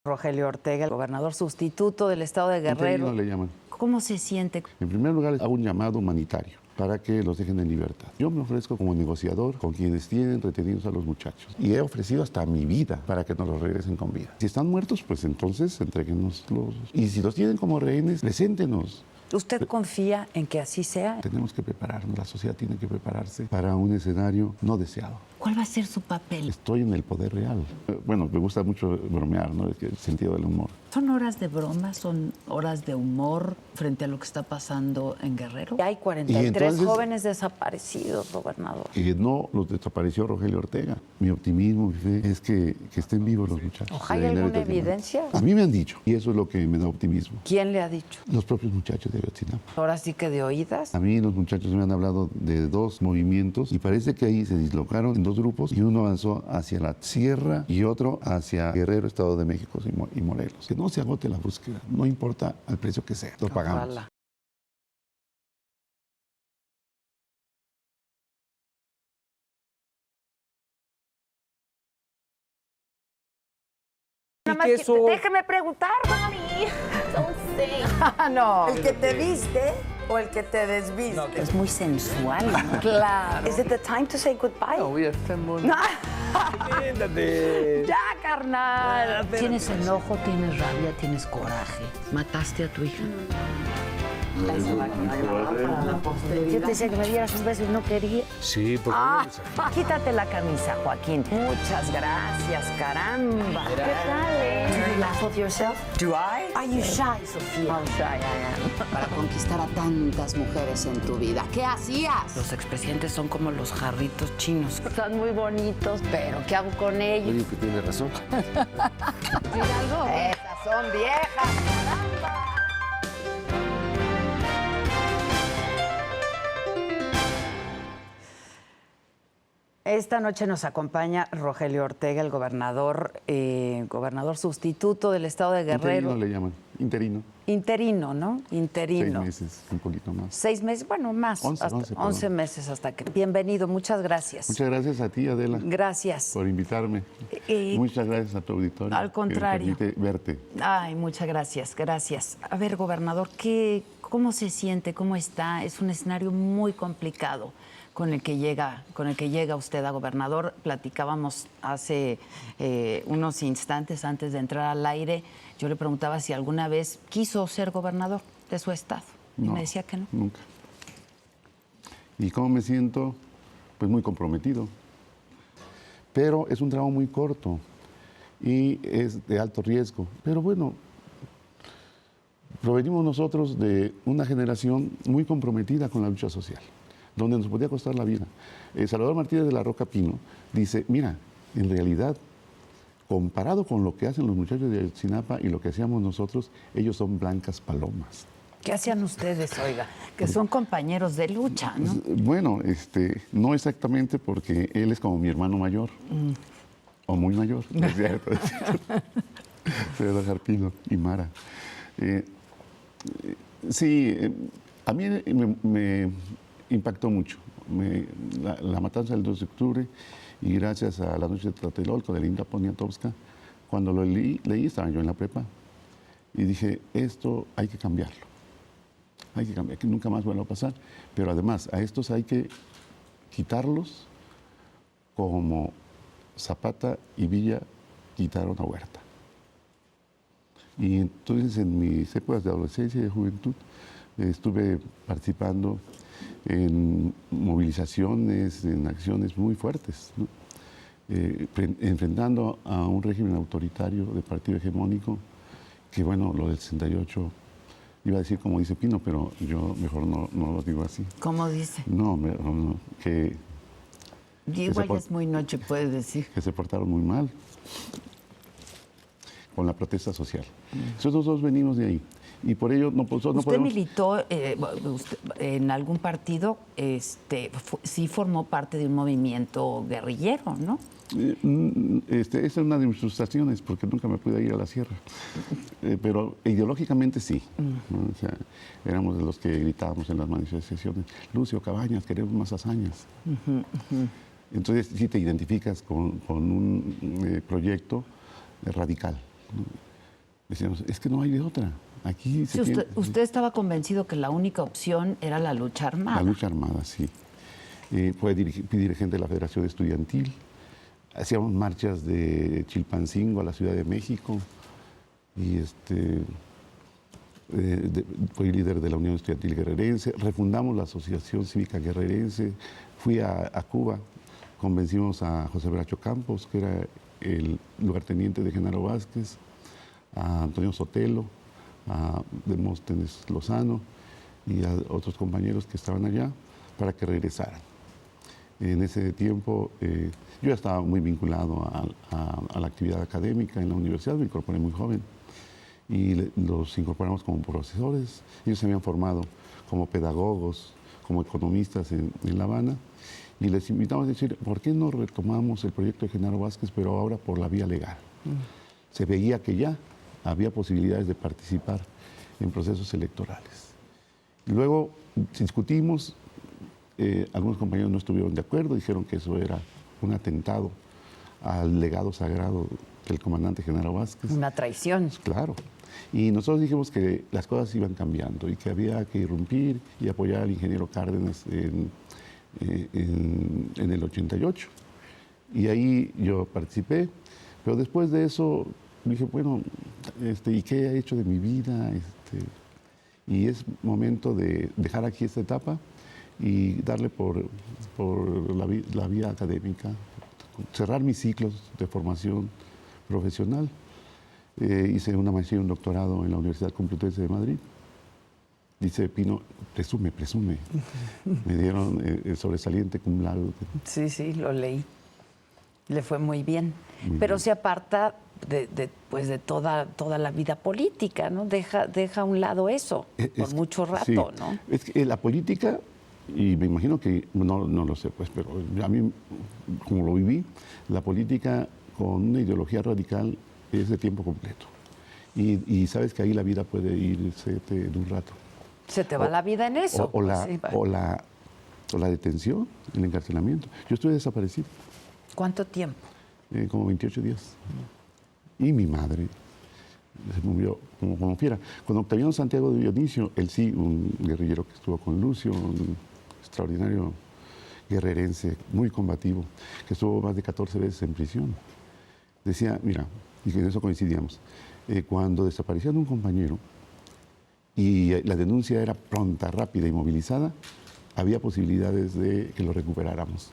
Rogelio Ortega, el gobernador sustituto del estado de Guerrero. Interino le llaman. ¿Cómo se siente? En primer lugar, hago un llamado humanitario para que los dejen en libertad. Yo me ofrezco como negociador con quienes tienen retenidos a los muchachos. Y he ofrecido hasta mi vida para que nos los regresen con vida. Si están muertos, pues entonces entréguenoslos. Y si los tienen como rehenes, preséntenos. ¿Usted confía en que así sea? Tenemos que prepararnos, la sociedad tiene que prepararse para un escenario no deseado. ¿Cuál va a ser su papel? Estoy en el poder real. Bueno, me gusta mucho bromear, ¿no? El sentido del humor. ¿Son horas de broma? ¿Son horas de humor frente a lo que está pasando en Guerrero? Hay 43 entonces, jóvenes desaparecidos, gobernador. No los desapareció Rogelio Ortega. Mi optimismo, mi fe, es que estén vivos los muchachos. ¿Hay alguna evidencia? A mí me han dicho, y eso es lo que me da optimismo. ¿Quién le ha dicho? Los propios muchachos de Ayotzinapa. Ahora sí que de oídas. A mí los muchachos me han hablado de dos movimientos y parece que ahí se dislocaron en dos grupos y uno avanzó hacia la sierra y otro hacia Guerrero, Estado de México y Morelos. Que no se agote la búsqueda, no importa al precio que sea, lo pagamos. Ojalá. Nada más déjeme preguntar, mami. No. ¿El que te viste o el que te desviste? No, es muy sensual, ¿no? Claro. Is it the time to say goodbye? No, ya estamos. Siéntate. Ya, carnal. ¿Tienes enojo, tienes rabia, tienes coraje? ¿Mataste a tu hija? Yo te decía que me dieras un beso y no quería. Sí, porque Quítate la camisa, Joaquín. Muchas gracias, caramba. ¿Qué tal, Do you laugh at yourself? Do I? Are you shy, Sofía? I'm shy, I am. Para conquistar a tantas mujeres en tu vida. ¿Qué hacías? Los expresidentes son como los jarritos chinos. Están muy bonitos, pero ¿qué hago con ellos? oye, que tiene razón. ¿Tienes algo? Esas son viejas, caramba. Esta noche nos acompaña Rogelio Ortega, el gobernador sustituto del estado de Guerrero. Interino le llaman, interino. Interino, ¿no? Interino. 6 meses, un poquito más. 6 meses, bueno, más. 11 meses hasta que... Bienvenido, muchas gracias. Muchas gracias a ti, Adela. Gracias. Por invitarme. Muchas gracias a tu auditorio. Al contrario. Que me permite verte. Ay, muchas gracias, gracias. A ver, gobernador, ¿cómo se siente? ¿Cómo está? Es un escenario muy complicado con el que llega usted a gobernador. Platicábamos hace unos instantes antes de entrar al aire. Yo le preguntaba si alguna vez quiso ser gobernador de su estado. Y me decía que no. Nunca. ¿Y cómo me siento? Pues muy comprometido. Pero es un trabajo muy corto y es de alto riesgo. Pero bueno, provenimos nosotros de una generación muy comprometida con la lucha social, donde nos podía costar la vida. Salvador Martínez de la Roca Pino dice, mira, en realidad, comparado con lo que hacen los muchachos de Ayotzinapa y lo que hacíamos nosotros, ellos son blancas palomas. ¿Qué hacían ustedes, oiga? Que son compañeros de lucha, ¿no? Bueno, no exactamente, porque él es como mi hermano mayor, o muy mayor, es cierto, es cierto. Salvador Jarpino y Mara. Sí, a mí me impactó mucho la matanza del 2 de octubre y gracias a la noche de Tlatelolco de Linda Poniatowska, cuando lo leí, estaba yo en la prepa y dije, esto hay que cambiarlo, que nunca más vuelva a pasar, pero además a estos hay que quitarlos como Zapata y Villa quitaron a Huerta. Y entonces en mis épocas de adolescencia y de juventud estuve participando en movilizaciones, en acciones muy fuertes, ¿no? Enfrentando a un régimen autoritario de partido hegemónico, que bueno, lo del 68, iba a decir como dice Pino, pero yo mejor no lo digo así. ¿Cómo dice? No, que... Igual ya es muy noche, puede decir. Que se portaron muy mal con la protesta social. Nosotros dos venimos de ahí. Y por ello no podemos... ¿Usted militó en algún partido? Sí formó parte de un movimiento guerrillero, ¿no? Esa es una de mis frustraciones, porque nunca me pude ir a la sierra. Pero ideológicamente sí, ¿no? O sea, éramos de los que gritábamos en las manifestaciones, Lucio Cabañas, queremos más hazañas. Entonces sí te identificas con un proyecto radical, ¿no? decíamos, es que no hay de otra. Aquí Sí, usted estaba convencido que la única opción era la lucha armada. La lucha armada, sí. Fue dirigente de la Federación Estudiantil. Hacíamos marchas de Chilpancingo a la Ciudad de México. Y fui líder de la Unión Estudiantil Guerrerense. Refundamos la Asociación Cívica Guerrerense. Fui a Cuba. Convencimos a José Bracho Campos, que era el lugarteniente de Genaro Vázquez, a Antonio Sotelo, a Demóstenes Lozano y a otros compañeros que estaban allá para que regresaran. En ese tiempo yo ya estaba muy vinculado a la actividad académica en la universidad, me incorporé muy joven y los incorporamos como profesores. Ellos se habían formado como pedagogos, como economistas en La Habana y les invitamos a decir, ¿por qué no retomamos el proyecto de Genaro Vázquez, pero ahora por la vía legal? Se veía que ya había posibilidades de participar en procesos electorales. Luego discutimos, algunos compañeros no estuvieron de acuerdo, dijeron que eso era un atentado al legado sagrado del comandante Genaro Vázquez. Una traición. Claro. Y nosotros dijimos que las cosas iban cambiando y que había que irrumpir y apoyar al ingeniero Cárdenas en el 88. Y ahí yo participé, pero después de eso dije, bueno, ¿y qué he hecho de mi vida? Y es momento de dejar aquí esta etapa y darle por la vía académica, cerrar mis ciclos de formación profesional. Hice una maestría y un doctorado en la Universidad Complutense de Madrid. Dice Pino, presume. Me dieron el sobresaliente cum laude. Sí, lo leí. Le fue muy bien. Pero se aparta de toda la vida política, ¿no? Deja a un lado eso por mucho rato, sí. ¿no? Es que la política, y me imagino que, no lo sé, pues, pero a mí, como lo viví, la política con una ideología radical es de tiempo completo. Y sabes que ahí la vida puede irse en un rato. Se te va la vida en eso. O la detención, el encarcelamiento. Yo estuve desaparecido. ¿Cuánto tiempo? Como 28 días. Y mi madre se movió como fiera. Con Octaviano Santiago de Dionisio, él sí, un guerrillero que estuvo con Lucio, un extraordinario guerrerense, muy combativo, que estuvo más de 14 veces en prisión. Decía, mira, y en eso coincidíamos, cuando desaparecían un compañero y la denuncia era pronta, rápida y movilizada, había posibilidades de que lo recuperáramos.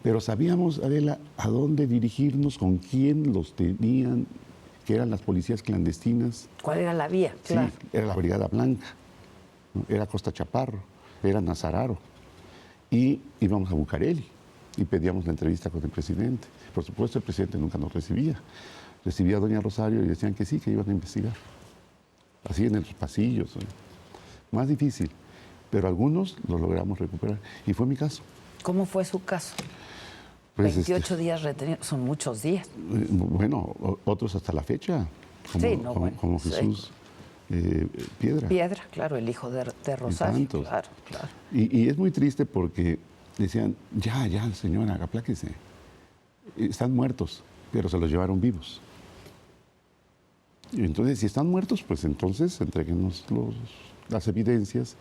Pero sabíamos, Adela, a dónde dirigirnos, con quién los tenían, que eran las policías clandestinas. ¿Cuál era la vía? Sí, Claro. era la Brigada Blanca, ¿no? Era Costa Chaparro, era Nazararo. Y íbamos a Bucareli y pedíamos la entrevista con el presidente. Por supuesto, el presidente nunca nos recibía. Recibía a doña Rosario y decían que sí, que iban a investigar. Así en los pasillos. Más difícil, pero algunos los logramos recuperar. Y fue mi caso. ¿Cómo fue su caso? Pues, 28 días retenidos, son muchos días. Bueno, otros hasta la fecha, como Jesús Piedra. Piedra, claro, el hijo de Rosario. Claro. Y es muy triste porque decían, ya, señora, apláquese. Están muertos, pero se los llevaron vivos. Y entonces, si están muertos, pues entonces entréguenos las evidencias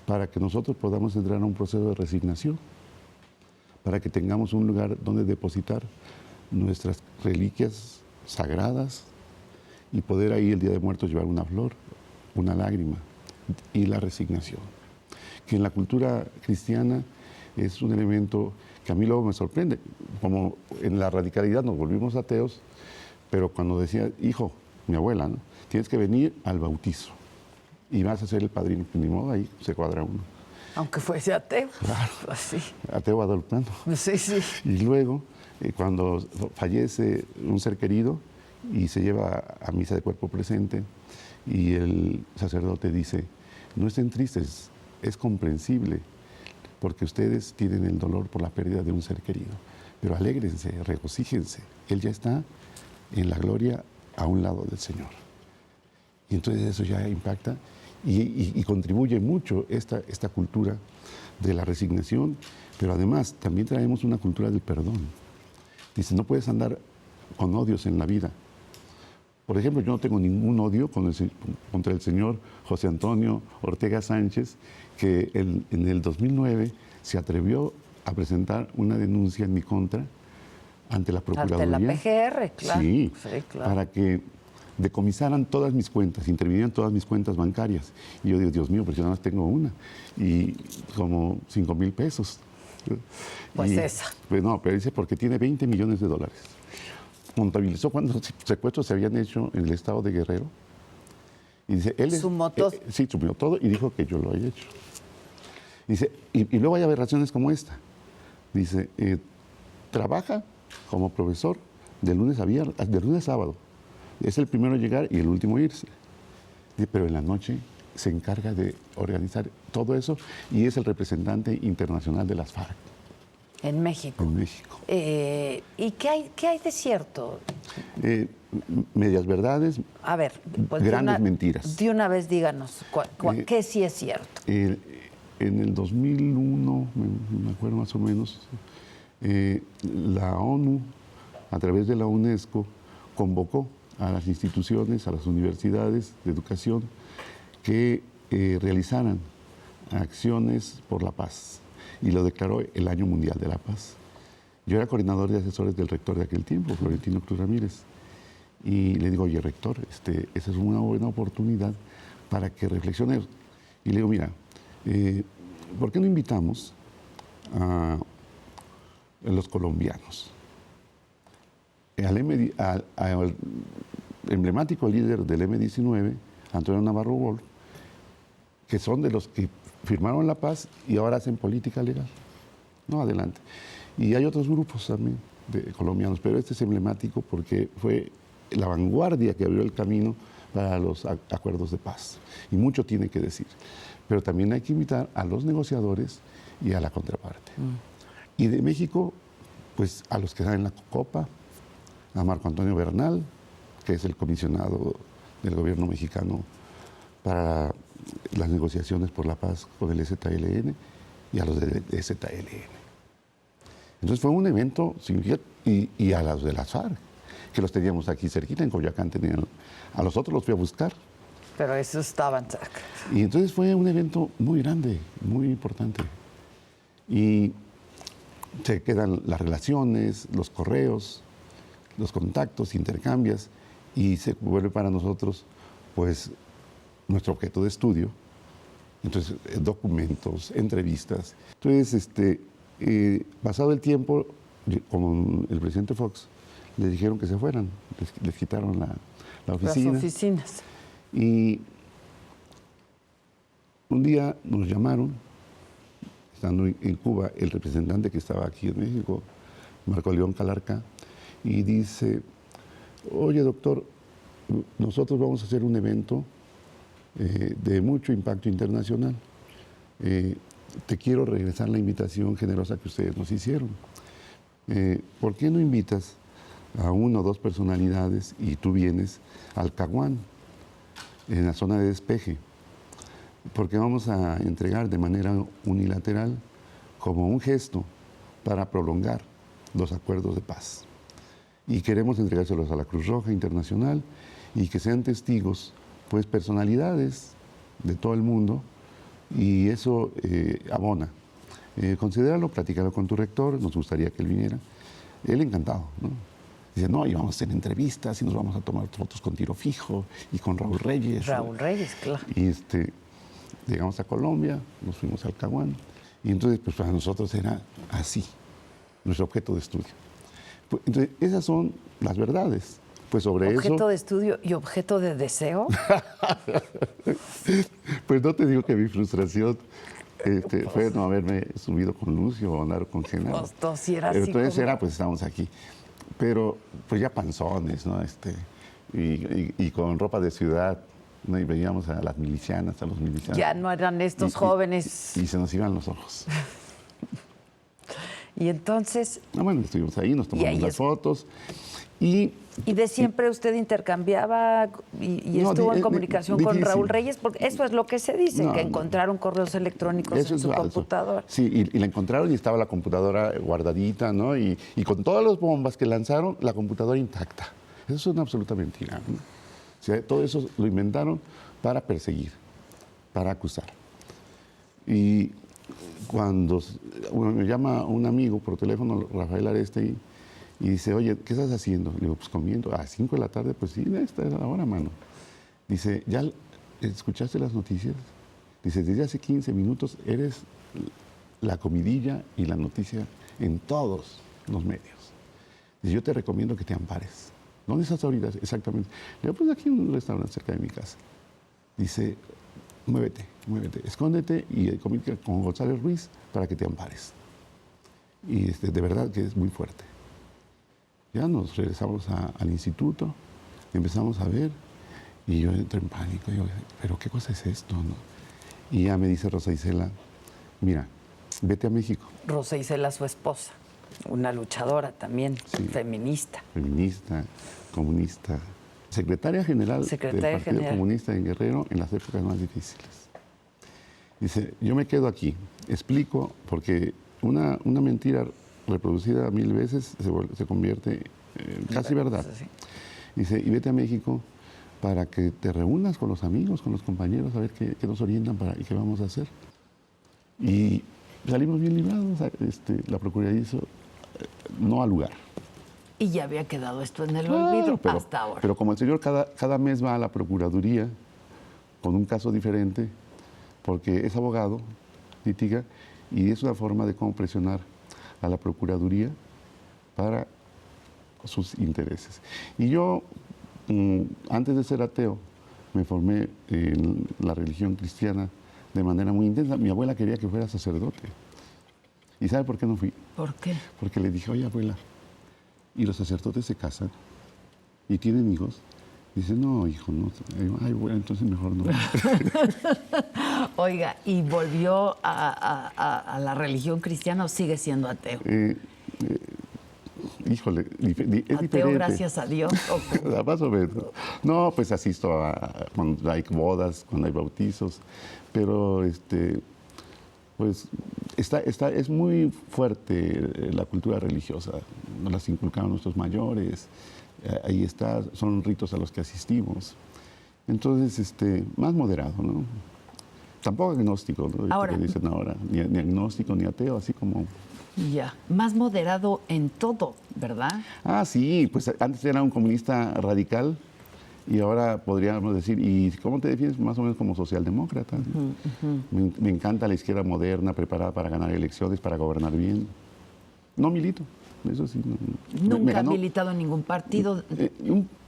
para que nosotros podamos entrar a un proceso de resignación, para que tengamos un lugar donde depositar nuestras reliquias sagradas y poder ahí el Día de Muertos llevar una flor, una lágrima y la resignación. Que en la cultura cristiana es un elemento que a mí luego me sorprende. Como en la radicalidad nos volvimos ateos, pero cuando decía, hijo, mi abuela, ¿no? Tienes que venir al bautizo y vas a ser el padrino. Pues ni modo, ahí se cuadra uno. Aunque fuese ateo. Claro. Así. Ateo adolfano. Sí. Y luego, cuando fallece un ser querido y se lleva a misa de cuerpo presente y el sacerdote dice, no estén tristes, es comprensible, porque ustedes tienen el dolor por la pérdida de un ser querido. Pero alégrense, regocíjense. Él ya está en la gloria a un lado del Señor. Y entonces eso ya impacta y contribuye mucho esta cultura de la resignación, pero además también traemos una cultura del perdón. Dice, no puedes andar con odios en la vida, Por ejemplo, yo no tengo ningún odio contra el señor José Antonio Ortega Sánchez, que en el 2009 se atrevió a presentar una denuncia en mi contra ante la Procuraduría. Ante la PGR, claro. Sí, claro. para que decomisaran todas mis cuentas, intervinieran todas mis cuentas bancarias. Y yo digo, Dios mío, pero yo nada más tengo una. Y como 5,000 pesos. Pues esa. Pues no, pero dice porque tiene 20 millones de dólares. Contabilizó cuántos secuestros se habían hecho en el estado de Guerrero. Y dice, él sumó todo. Sí, sumó todo y dijo que yo lo había hecho. Dice, y luego hay aberraciones como esta. Dice, trabaja como profesor de lunes a sábado. Es el primero a llegar y el último a irse. Pero en la noche se encarga de organizar todo eso y es el representante internacional de las FARC. En México. En México. ¿Y qué hay de cierto? Medias verdades, A ver, pues grandes mentiras. De una vez díganos, ¿qué sí es cierto? En el 2001, me acuerdo más o menos, la ONU, a través de la UNESCO, convocó a las instituciones, a las universidades de educación, que realizaran acciones por la paz. Y lo declaró el Año Mundial de la Paz. Yo era coordinador de asesores del rector de aquel tiempo, Florentino Cruz Ramírez. Y le digo, oye, rector, esa es una buena oportunidad para que reflexionemos. Y le digo, mira, ¿por qué no invitamos a los colombianos? Al emblemático líder del M-19, Antonio Navarro Wolf, que son de los que firmaron la paz y ahora hacen política legal. No, adelante. Y hay otros grupos también de colombianos, pero este es emblemático porque fue la vanguardia que abrió el camino para los acuerdos de paz. Y mucho tiene que decir. Pero también hay que invitar a los negociadores y a la contraparte. Y de México, pues a los que están en la Copa, a Marco Antonio Bernal, que es el comisionado del gobierno mexicano para las negociaciones por la paz con el EZLN, y a los de EZLN. Entonces fue un evento significativo, y a los de las FARC, que los teníamos aquí cerquita, en Coyoacán tenían, a los otros los fui a buscar. Pero esos estaban cerca. Y entonces fue un evento muy grande, muy importante. Y se quedan las relaciones, los correos, los contactos, intercambias, y se vuelve para nosotros, pues, nuestro objeto de estudio. Entonces, documentos, entrevistas. Entonces, pasado el tiempo, como el presidente Fox, les dijeron que se fueran, les quitaron la oficina. Las oficinas. Y un día nos llamaron, estando en Cuba, el representante que estaba aquí en México, Marco León Calarca, y dice, oye, doctor, nosotros vamos a hacer un evento de mucho impacto internacional. Te quiero regresar la invitación generosa que ustedes nos hicieron. ¿Por qué no invitas a una o dos personalidades y tú vienes al Caguán, en la zona de despeje? Porque vamos a entregar de manera unilateral, como un gesto para prolongar los acuerdos de paz. Y queremos entregárselos a la Cruz Roja Internacional y que sean testigos, pues, personalidades de todo el mundo, y eso abona. Considéralo, platícalo con tu rector, nos gustaría que él viniera. Él encantado, ¿no? Dice, no, y vamos a hacer entrevistas y nos vamos a tomar fotos con Tiro Fijo y con Raúl Reyes. Raúl Reyes, claro. Y llegamos a Colombia, nos fuimos al Caguán, y entonces, pues, para nosotros era así, nuestro objeto de estudio. Pues, entonces, esas son las verdades. Pues sobre ¿Objeto de estudio y objeto de deseo? Pues no te digo que mi frustración fue no haberme subido con Lucio o andar con Genaro. Sí era así. Entonces como... pues estamos aquí. Pero pues ya panzones, ¿no? Y con ropa de ciudad, ¿no? Y veíamos a las milicianas, a los milicianos. Ya no eran estos jóvenes. Y se nos iban los ojos. Y entonces... Bueno, estuvimos ahí, nos tomamos las fotos. ¿Y de siempre usted intercambiaba y estuvo en comunicación con Raúl Reyes? Porque eso es lo que se dice, que encontraron correos electrónicos en su computadora. Sí, y la encontraron y estaba la computadora guardadita, ¿no? Y con todas las bombas que lanzaron, la computadora intacta. Eso es una absoluta mentira, ¿no? O sea, todo eso lo inventaron para perseguir, para acusar. Y cuando me llama un amigo por teléfono, Rafael Arestegui, y dice, oye, ¿qué estás haciendo? Le digo, pues comiendo. A 5 de la tarde, pues sí, esta es la hora, mano. Dice, ¿ya escuchaste las noticias? Dice, desde hace 15 minutos eres la comidilla y la noticia en todos los medios. Dice, yo te recomiendo que te ampares. ¿Dónde estás ahorita exactamente? Le digo, pues aquí en un restaurante cerca de mi casa. Dice, muévete, escóndete y comunica con González Ruiz para que te ampares. Y de verdad que es muy fuerte. Ya nos regresamos al instituto, empezamos a ver, y yo entro en pánico. Digo, ¿pero qué cosa es esto? ¿No? Y ya me dice Rosa Isela, mira, vete a México. Rosa Isela, su esposa, una luchadora también, Sí. feminista. Feminista, comunista, secretaria general del Partido Comunista en Guerrero en las épocas más difíciles. Dice, yo me quedo aquí, explico, porque una mentira reproducida 1000 veces se convierte en casi verdad. Sí. Dice, y vete a México para que te reúnas con los amigos, con los compañeros, a ver qué nos orientan y qué vamos a hacer. Y salimos bien librados. La Procuraduría hizo no al lugar. Y ya había quedado esto en el olvido hasta ahora. Pero como el señor cada mes va a la Procuraduría con un caso diferente, porque es abogado, litiga, y es una forma de cómo presionar a la Procuraduría para sus intereses. Y yo, antes de ser ateo, me formé en la religión cristiana de manera muy intensa. Mi abuela quería que fuera sacerdote. ¿Y sabe por qué no fui? ¿Por qué? Porque le dije, oye, abuela, ¿y los sacerdotes se casan y tienen hijos? Dice, no, hijo, no. Ay, bueno, entonces mejor no. Oiga, ¿y volvió a la religión cristiana o sigue siendo ateo? Híjole, es ¿Ateo diferente. gracias a Dios? Más o menos. No, pues asisto cuando hay bodas, cuando hay bautizos, pero pues es muy fuerte la cultura religiosa. Nos las inculcaron nuestros mayores, ahí está, son ritos a los que asistimos. Entonces, más moderado, ¿no? Tampoco agnóstico, ¿no? Ahora, que dicen ahora, ni agnóstico ni ateo, así como... Ya, más moderado en todo, ¿verdad? Ah, sí, pues antes era un comunista radical y ahora podríamos decir, ¿y cómo te defines? Más o menos como socialdemócrata. Me encanta la izquierda moderna, preparada para ganar elecciones, para gobernar bien. No milito, eso sí. Nunca ha militado en ningún partido.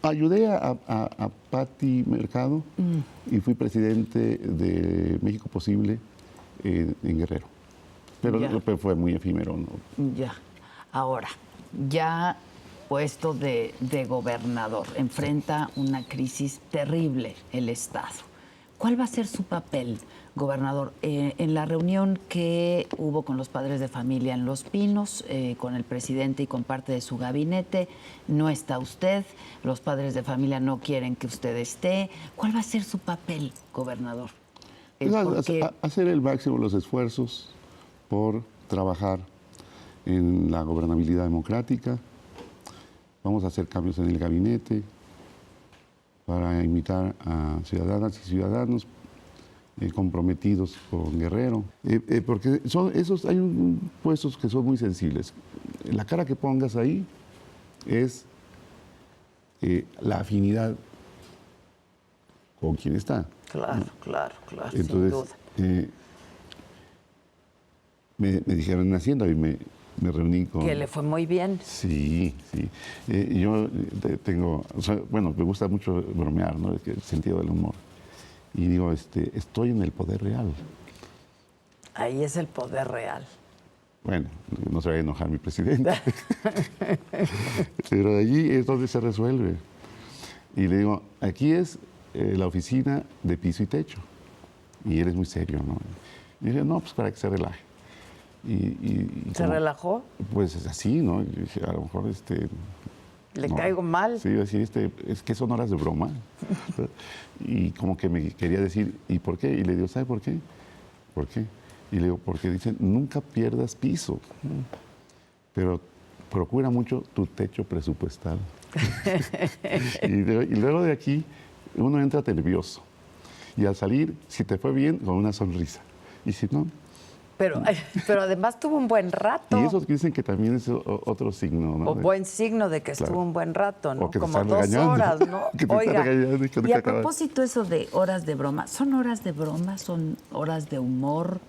Ayudé a Pati Mercado y fui presidente de México Posible en Guerrero. Pero fue muy efímero, ¿no? Ya. Ahora, ya puesto de gobernador, enfrenta una crisis terrible el Estado. ¿Cuál va a ser su papel, gobernador? En la reunión que hubo con los padres de familia en Los Pinos, con el presidente y con parte de su gabinete, no está usted, los padres de familia no quieren que usted esté. ¿Cuál va a ser su papel, gobernador? Hacer el máximo de los esfuerzos por trabajar en la gobernabilidad democrática. Vamos a hacer cambios en el gabinete para invitar a ciudadanas y ciudadanos comprometidos con Guerrero. Porque hay puestos que son muy sensibles. La cara que pongas ahí es la afinidad con quien está. Claro, claro, Entonces, sin duda. Me dijeron en Hacienda y me reuní con... Que le fue muy bien. Sí, sí. Yo tengo, me gusta mucho bromear, ¿no? El sentido del humor. Y digo, estoy en el poder real. Ahí es el poder real. Bueno, no se vaya a enojar mi presidente. Pero allí es donde se resuelve. Y le digo, aquí es la oficina de piso y techo. Y él es muy serio, ¿no? Y dije, no, pues para que se relaje. ¿Se relajó? Pues es así, ¿no? Y dije, a lo mejor ¿Le caigo mal? Sí, decir, es que son horas de broma. Y como que me quería decir, ¿y por qué? Y le digo, ¿sabe por qué? ¿Por qué? Y le digo, porque dicen, nunca pierdas piso, pero procura mucho tu techo presupuestal. Y luego de aquí, uno entra nervioso. Y al salir, si te fue bien, con una sonrisa. Y si no... Pero además tuvo un buen rato. Y eso dicen que también es otro signo, ¿no? O buen signo de que estuvo un buen rato, ¿no? O que te Como están 2 regañando. horas, ¿no? Que te Oiga, están regañando y que Y nunca a acaba. propósito eso de horas de broma, ¿son horas de broma? ¿Son horas de humor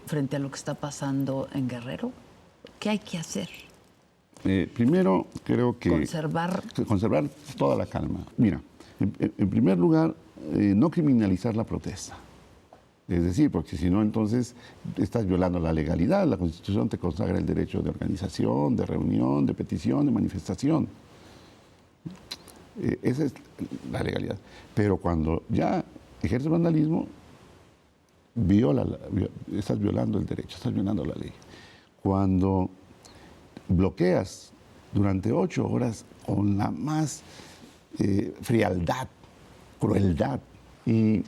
frente a lo que está pasando en Guerrero? ¿Qué hay que hacer? Primero, creo que... Conservar. Conservar toda la calma. Mira, en primer lugar, no criminalizar la protesta. Es decir, porque si no, entonces estás violando la legalidad. La Constitución te consagra el derecho de organización, de reunión, de petición, de manifestación. Esa es la legalidad. Pero cuando ya ejerces vandalismo, estás violando el derecho, estás violando la ley. Cuando bloqueas durante 8 horas con la más frialdad, crueldad, y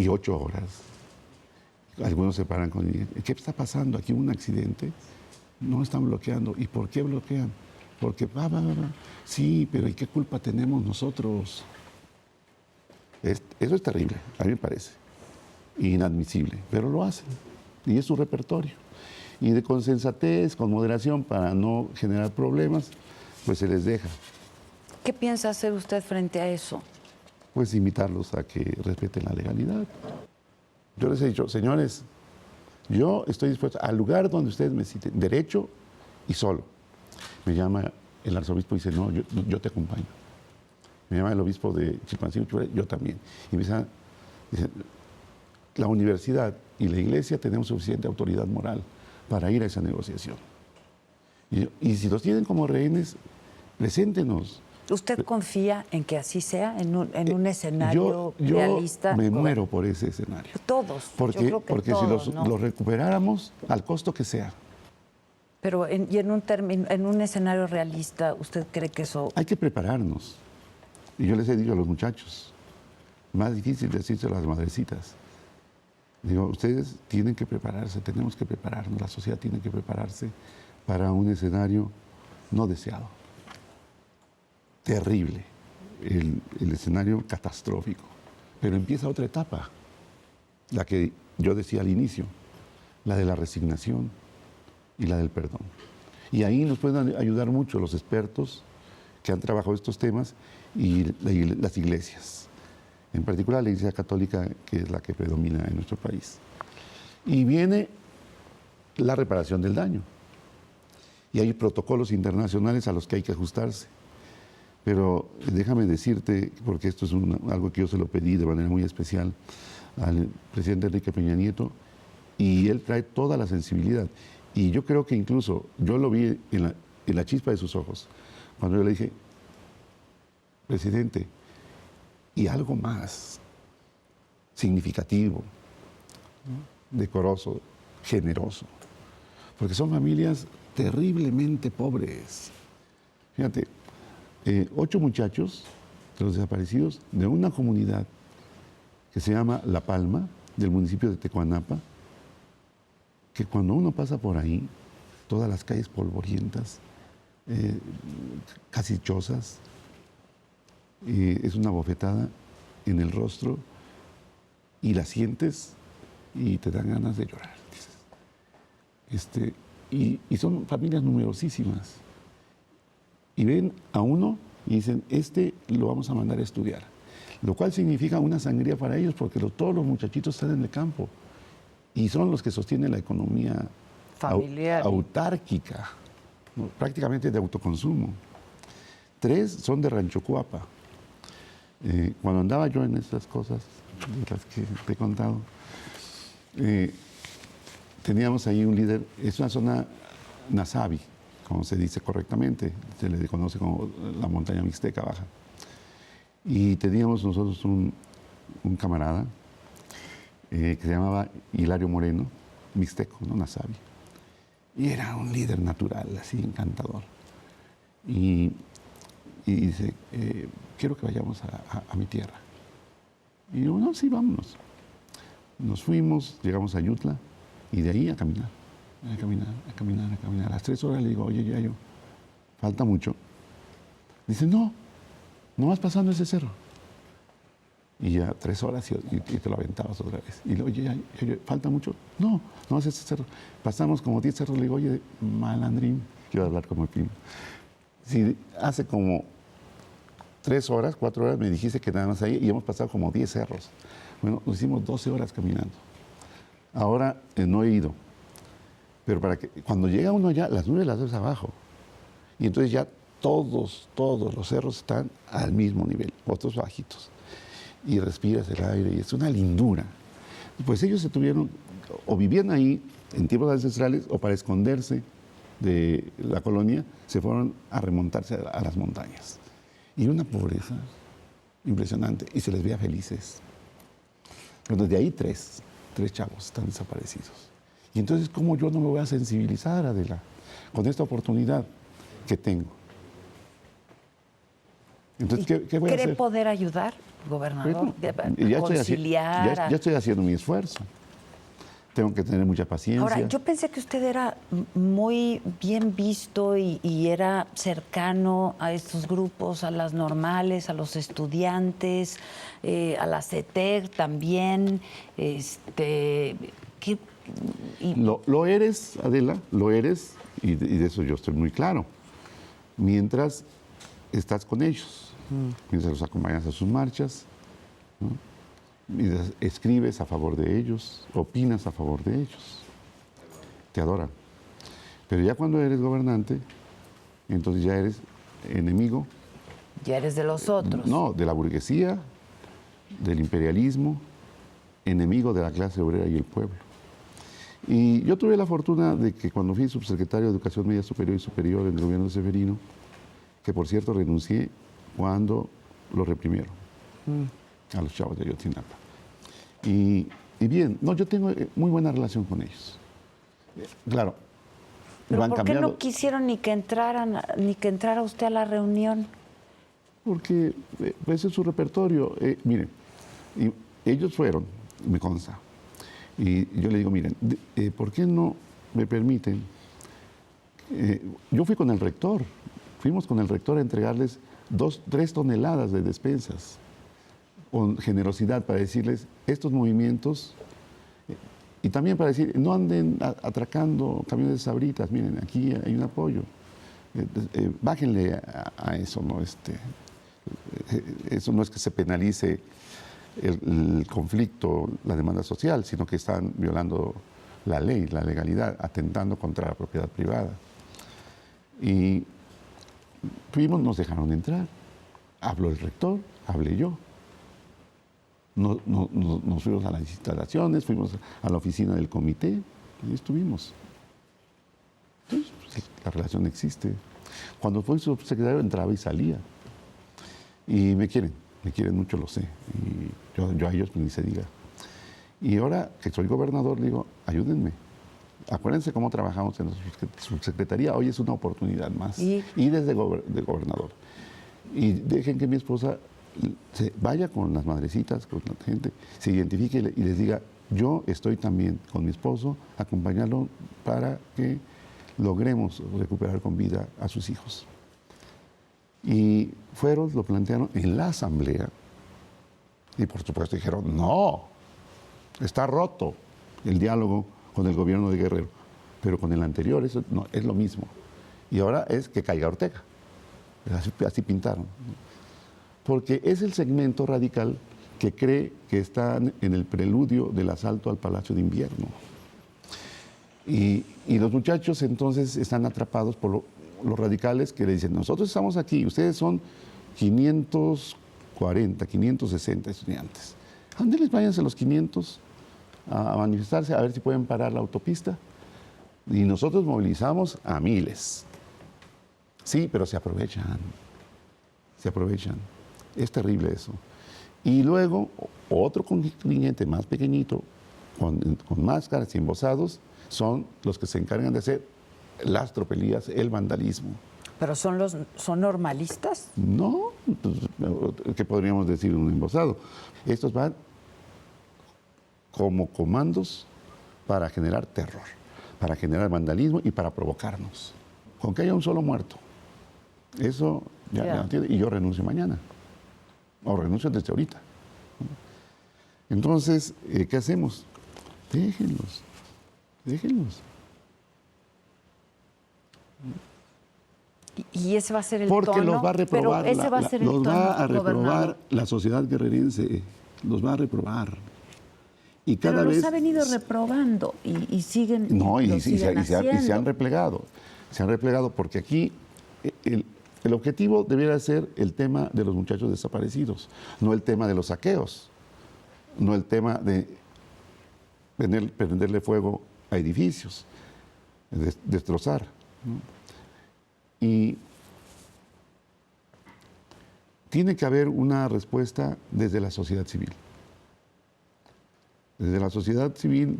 8 horas, algunos se paran con... ¿Qué está pasando? ¿Aquí hubo un accidente? No están bloqueando. ¿Y por qué bloquean? Porque... Sí, pero ¿y qué culpa tenemos nosotros? Eso es terrible, a mí me parece. Inadmisible, pero lo hacen. Y es su repertorio. Y con sensatez, con moderación, para no generar problemas, pues se les deja. ¿Qué piensa hacer usted frente a eso? Pues invitarlos a que respeten la legalidad. Yo les he dicho, señores, yo estoy dispuesto al lugar donde ustedes me citen, derecho y solo. Me llama el arzobispo y dice, no, yo te acompaño. Me llama el obispo de Chilpancingo, yo también. Y me dice, la universidad y la iglesia tenemos suficiente autoridad moral para ir a esa negociación. Y si los tienen como rehenes, preséntenos. ¿Usted confía en que así sea, en un escenario realista? Yo me muero por ese escenario. Todos. Porque, yo creo que porque todos, si ¿no? los recuperáramos, al costo que sea. Pero en un escenario realista, ¿usted cree que eso...? Hay que prepararnos. Y yo les he dicho a los muchachos, más difícil decírselo a las madrecitas. Digo, ustedes tienen que prepararse, tenemos que prepararnos, la sociedad tiene que prepararse para un escenario no deseado. Terrible, el escenario catastrófico. Pero empieza otra etapa, la que yo decía al inicio, la de la resignación y la del perdón. Y ahí nos pueden ayudar mucho los expertos que han trabajado estos temas y las iglesias, en particular la Iglesia Católica, que es la que predomina en nuestro país. Y viene la reparación del daño. Y hay protocolos internacionales a los que hay que ajustarse. Pero déjame decirte, porque esto es algo que yo se lo pedí de manera muy especial al presidente Enrique Peña Nieto, y él trae toda la sensibilidad. Y yo creo que incluso, yo lo vi en la chispa de sus ojos, cuando yo le dije, presidente, y algo más significativo, ¿no? Decoroso, generoso, porque son familias terriblemente pobres. Fíjate, 8 muchachos de los desaparecidos de una comunidad que se llama La Palma, del municipio de Tecuanapa, que cuando uno pasa por ahí, todas las calles polvorientas, casi chozas, es una bofetada en el rostro y la sientes y te dan ganas de llorar. Y son familias numerosísimas. Y ven a uno y dicen, lo vamos a mandar a estudiar. Lo cual significa una sangría para ellos porque todos los muchachitos están en el campo y son los que sostienen la economía familiar, autárquica, ¿no? Prácticamente de autoconsumo. 3 son de Rancho Cuapa. Cuando andaba yo en estas cosas, de las que te he contado, teníamos ahí un líder, es una zona Nasabi, como se dice correctamente, se le conoce como la montaña mixteca baja. Y teníamos nosotros un camarada que se llamaba Hilario Moreno, mixteco, ¿no? Nasabi. Y era un líder natural, así encantador. Y dice, quiero que vayamos a mi tierra. Y yo, no, sí, vámonos. Nos fuimos, llegamos a Yutla y de ahí a caminar. A las 3 horas le digo, oye, Yayo, falta mucho. Dice, no, nomás pasando ese cerro. Y ya 3 horas y te lo aventabas otra vez. Y luego, oye, ¿falta mucho? No, no es ese cerro. Pasamos como 10 cerros. Le digo, oye, malandrín, quiero hablar como el primo. Si hace como 3 horas, 4 horas me dijiste que nada más ahí y hemos pasado como 10 cerros. Bueno, nos hicimos 12 horas caminando. Ahora no he ido. Pero para que cuando llega uno ya, las nubes las ves abajo. Y entonces ya todos los cerros están al mismo nivel, otros bajitos. Y respiras el aire y es una lindura. Pues ellos se tuvieron, o vivían ahí en tiempos ancestrales, o para esconderse de la colonia, se fueron a remontarse a las montañas. Y una pobreza impresionante, y se les veía felices. Pero desde ahí 3 chavos están desaparecidos. Y entonces, ¿cómo yo no me voy a sensibilizar, Adela, con esta oportunidad que tengo? Entonces, ¿qué voy a hacer? ¿Cree poder ayudar, gobernador? Bueno, ya estoy haciendo mi esfuerzo. Tengo que tener mucha paciencia. Ahora, yo pensé que usted era muy bien visto y era cercano a estos grupos, a las normales, a los estudiantes, a la CETEC también. Lo eres, Adela, lo eres, y de eso yo estoy muy claro. Mientras estás con ellos, mientras los acompañas a sus marchas, ¿no? Mientras escribes a favor de ellos, opinas a favor de ellos, te adoran. Pero ya cuando eres gobernante, entonces ya eres enemigo. Ya eres de los otros. No, de la burguesía, del imperialismo, enemigo de la clase obrera y el pueblo. Y yo tuve la fortuna de que cuando fui subsecretario de Educación Media Superior y Superior en el gobierno de Severino, que por cierto renuncié cuando lo reprimieron a los chavos de Ayotzinapa. Y bien, no, yo tengo muy buena relación con ellos. Claro. ¿Pero por qué no quisieron ni que entrara usted a la reunión? Porque ese es su repertorio. Miren, ellos fueron, me consta. Y yo le digo, miren, ¿por qué no me permiten? Yo fuimos con el rector a entregarles 3 toneladas de despensas, con generosidad, para decirles, estos movimientos, y también para decir, no anden atracando camiones de Sabritas, miren, aquí hay un apoyo, bájenle a eso, ¿no? Eso no es que se penalice el conflicto, la demanda social, sino que están violando la ley, la legalidad, atentando contra la propiedad privada. Y fuimos, nos dejaron entrar. Habló el rector, hablé yo. Nos fuimos a las instalaciones, fuimos a la oficina del comité y estuvimos. Entonces, la relación existe. Cuando fui subsecretario entraba y salía. Y me quieren mucho, lo sé. Y yo a ellos pues, ni se diga. Y ahora que soy gobernador, digo, ayúdenme. Acuérdense cómo trabajamos en la subsecretaría. Hoy es una oportunidad más. Y desde de gobernador. Y dejen que mi esposa se vaya con las madrecitas, con la gente, se identifique y les diga, yo estoy también con mi esposo, acompañarlo para que logremos recuperar con vida a sus hijos. Y fueron, lo plantearon en la asamblea y por supuesto dijeron, no, está roto el diálogo con el gobierno de Guerrero, pero con el anterior eso no, es lo mismo. Y ahora es que caiga Ortega. Así pintaron. Porque es el segmento radical que cree que están en el preludio del asalto al Palacio de Invierno. Y los muchachos entonces están atrapados por los radicales que le dicen, nosotros estamos aquí, ustedes son 540, 560 estudiantes. Ándeles, váyanse los 500 a manifestarse, a ver si pueden parar la autopista. Y nosotros movilizamos a miles. Sí, pero se aprovechan. Es terrible eso. Y luego, otro contingente más pequeñito, con máscaras y embosados, son los que se encargan de hacer las tropelías, el vandalismo. ¿Pero son normalistas? No, ¿qué podríamos decir un embosado? Estos van como comandos para generar terror, para generar vandalismo y para provocarnos. Con que haya un solo muerto. Eso ya no tiene, y yo renuncio mañana. o renuncio desde ahorita. Entonces, ¿qué hacemos? Déjenlos. Y ese va a ser el Porque tono. los va a reprobar, pero ese va a ser el los tono, va a reprobar gobernador. la sociedad guerrerense, los va a reprobar. Y cada Pero vez los ha venido reprobando y siguen. No, y lo siguen se han haciendo. replegado. Se han replegado porque aquí el objetivo debiera ser el tema de los muchachos desaparecidos, no el tema de los saqueos, no el tema de prenderle fuego a edificios, destrozar, ¿no? Y tiene que haber una respuesta desde la sociedad civil. Desde la sociedad civil,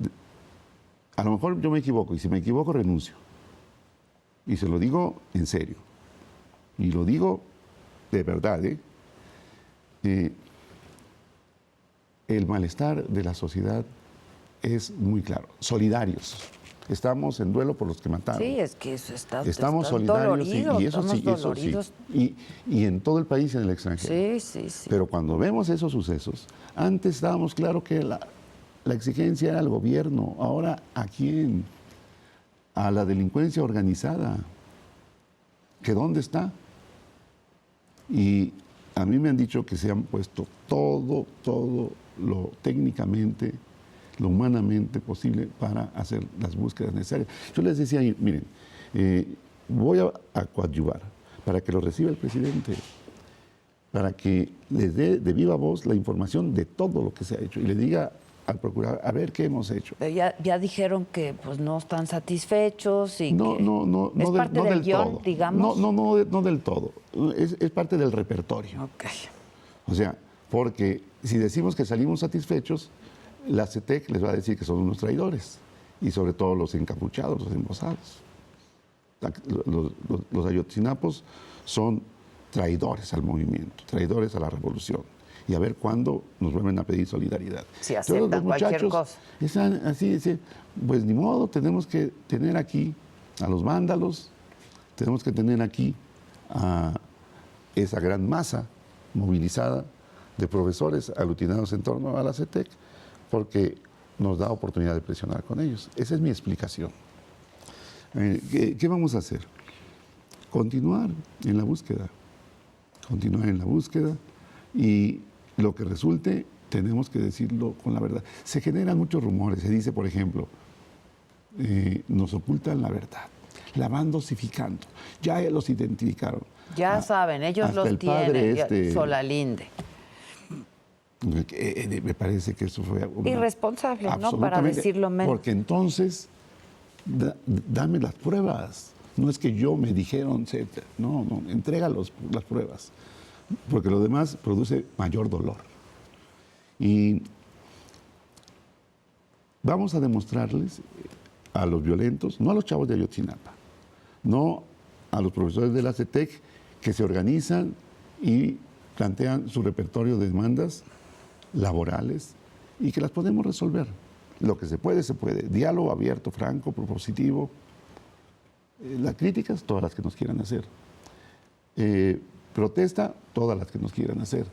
a lo mejor yo me equivoco, y si me equivoco renuncio. Y se lo digo en serio. Y lo digo de verdad, el malestar de la sociedad es muy claro. Solidarios. Estamos en duelo por los que mataron. Sí, es que eso Estamos solidarios y eso sí, eso sí. Y en todo el país y en el extranjero. Sí. Pero cuando vemos esos sucesos, antes estábamos claro que la exigencia era al gobierno. Ahora, ¿a quién? A la delincuencia organizada. ¿Que dónde está? Y a mí me han dicho que se han puesto todo lo técnicamente, lo humanamente posible para hacer las búsquedas necesarias. Yo les decía, miren, voy a coadyuvar para que lo reciba el presidente, para que les dé de viva voz la información de todo lo que se ha hecho y le diga al procurador, a ver qué hemos hecho. Pero ya dijeron que pues no están satisfechos y No, que no, es parte del guión, todo. digamos. No del todo. Es parte del repertorio. Ok. O sea, porque si decimos que salimos satisfechos, la CETEC les va a decir que son unos traidores, y sobre todo los encapuchados, los embosados. Los ayotzinapos son traidores al movimiento, traidores a la revolución. Y a ver cuándo nos vuelven a pedir solidaridad. Si aceptan cualquier cosa. Están así, pues ni modo, tenemos que tener aquí a los vándalos, tenemos que tener aquí a esa gran masa movilizada de profesores aglutinados en torno a la CETEC, porque nos da oportunidad de presionar con ellos. Esa es mi explicación. ¿Qué vamos a hacer? Continuar en la búsqueda. Continuar en la búsqueda y lo que resulte tenemos que decirlo con la verdad. Se generan muchos rumores. Se dice, por ejemplo, nos ocultan la verdad. La van dosificando. Ya los identificaron. Ya saben, ellos hasta los el padre tienen. Solalinde. Me parece que eso fue irresponsable, ¿no? Para decirlo menos. Porque entonces, dame las pruebas. No es que yo me dijeron, etcétera. No, entrega las pruebas. Porque lo demás produce mayor dolor. Y vamos a demostrarles a los violentos, no a los chavos de Ayotzinapa, no a los profesores de la CETEC que se organizan y plantean su repertorio de demandas laborales y que las podemos resolver. Lo que se puede, se puede. Diálogo abierto, franco, propositivo. Las críticas, todas las que nos quieran hacer. Protesta, todas las que nos quieran hacer.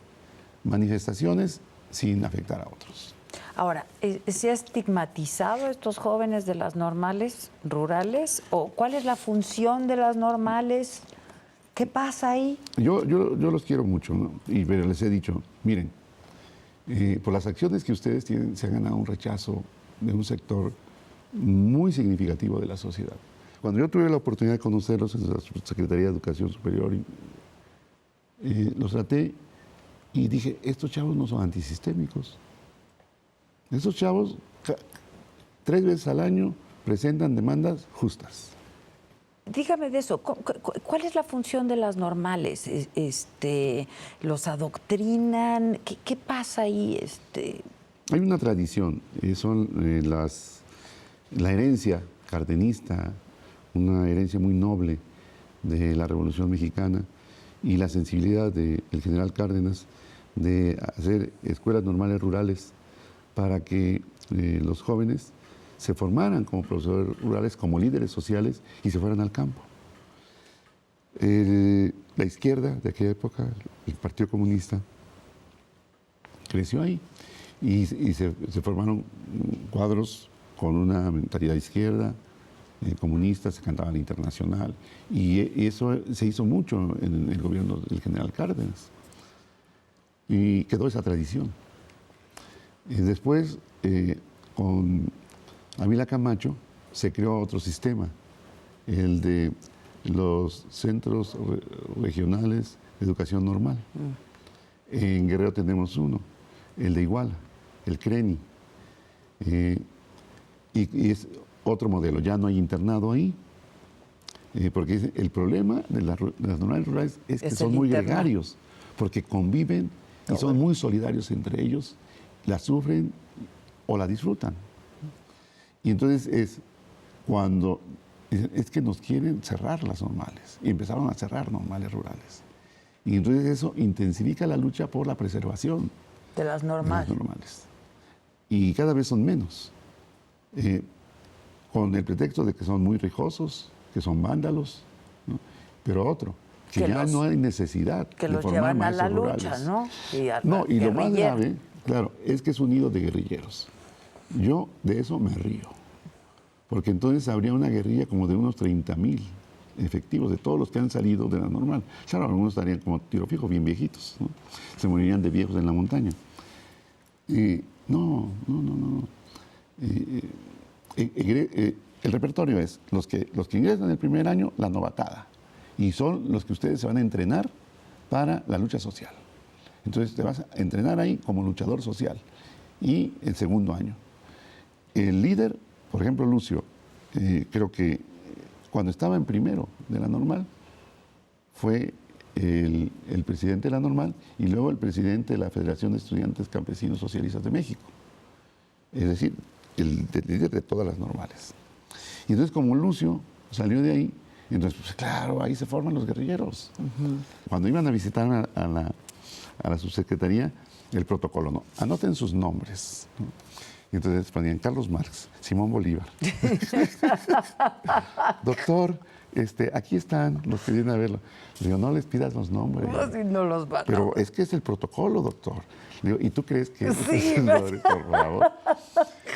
Manifestaciones sin afectar a otros. Ahora, ¿se ha estigmatizado a estos jóvenes de las normales rurales? ¿O cuál es la función de las normales? ¿Qué pasa ahí? Yo los quiero mucho, ¿no? Pero les he dicho, miren, por las acciones que ustedes tienen, se ha ganado un rechazo de un sector muy significativo de la sociedad. Cuando yo tuve la oportunidad de conocerlos en la Secretaría de Educación Superior, los traté y dije, estos chavos no son antisistémicos. Estos chavos 3 veces al año presentan demandas justas. Dígame de eso, ¿cuál es la función de las normales? ¿Los adoctrinan? ¿Qué pasa ahí? Hay una tradición, son la herencia cardenista, una herencia muy noble de la Revolución Mexicana y la sensibilidad del general Cárdenas de hacer escuelas normales rurales para que los jóvenes se formaran como profesores rurales, como líderes sociales y se fueran al campo. La izquierda de aquella época, el Partido Comunista, creció ahí. Y se formaron cuadros con una mentalidad izquierda, comunista, se cantaba la Internacional. Y eso se hizo mucho en el gobierno del general Cárdenas. Y quedó esa tradición. Después, con Ávila Camacho, se creó otro sistema, el de los centros regionales de educación normal. En Guerrero tenemos uno, el de Iguala, el CRENI. Y es otro modelo, ya no hay internado ahí, porque el problema de las normales rurales es que son muy gregarios, porque conviven y son muy solidarios entre ellos, la sufren o la disfrutan. Y entonces es cuando dicen, es que nos quieren cerrar las normales, y empezaron a cerrar normales rurales. Y entonces eso intensifica la lucha por la preservación de las normales. Y cada vez son menos, con el pretexto de que son muy rijosos, que son vándalos, ¿no? Pero otro, que ya no hay necesidad que de los formar llevan a la maestros lucha, rurales. ¿no? Y lo más grave, claro, es que es un nido de guerrilleros. Yo de eso me río, porque entonces habría una guerrilla como de unos 30,000 efectivos, de todos los que han salido de la normal. Claro, algunos estarían como tiro fijo, bien viejitos, ¿no? Se morirían de viejos en la montaña. No. El repertorio es los que ingresan el primer año, la novatada, y son los que ustedes se van a entrenar para la lucha social. Entonces te vas a entrenar ahí como luchador social. Y el segundo año. El líder, por ejemplo, Lucio, creo que cuando estaba en primero de la normal, fue el presidente de la normal y luego el presidente de la Federación de Estudiantes Campesinos Socialistas de México. Es decir, el líder de todas las normales. Y entonces, como Lucio salió de ahí, entonces, pues, claro, ahí se forman los guerrilleros. Cuando iban a visitar a la subsecretaría, el protocolo, ¿no? Anoten sus nombres, ¿no? Y entonces ponían Carlos Marx, Simón Bolívar. Doctor, aquí están los que vienen a verlo. Le digo, no les pidas los nombres. No, si no los van. Pero es que es el protocolo, doctor. Le digo, ¿y tú crees que Sí, es el nombre, por favor?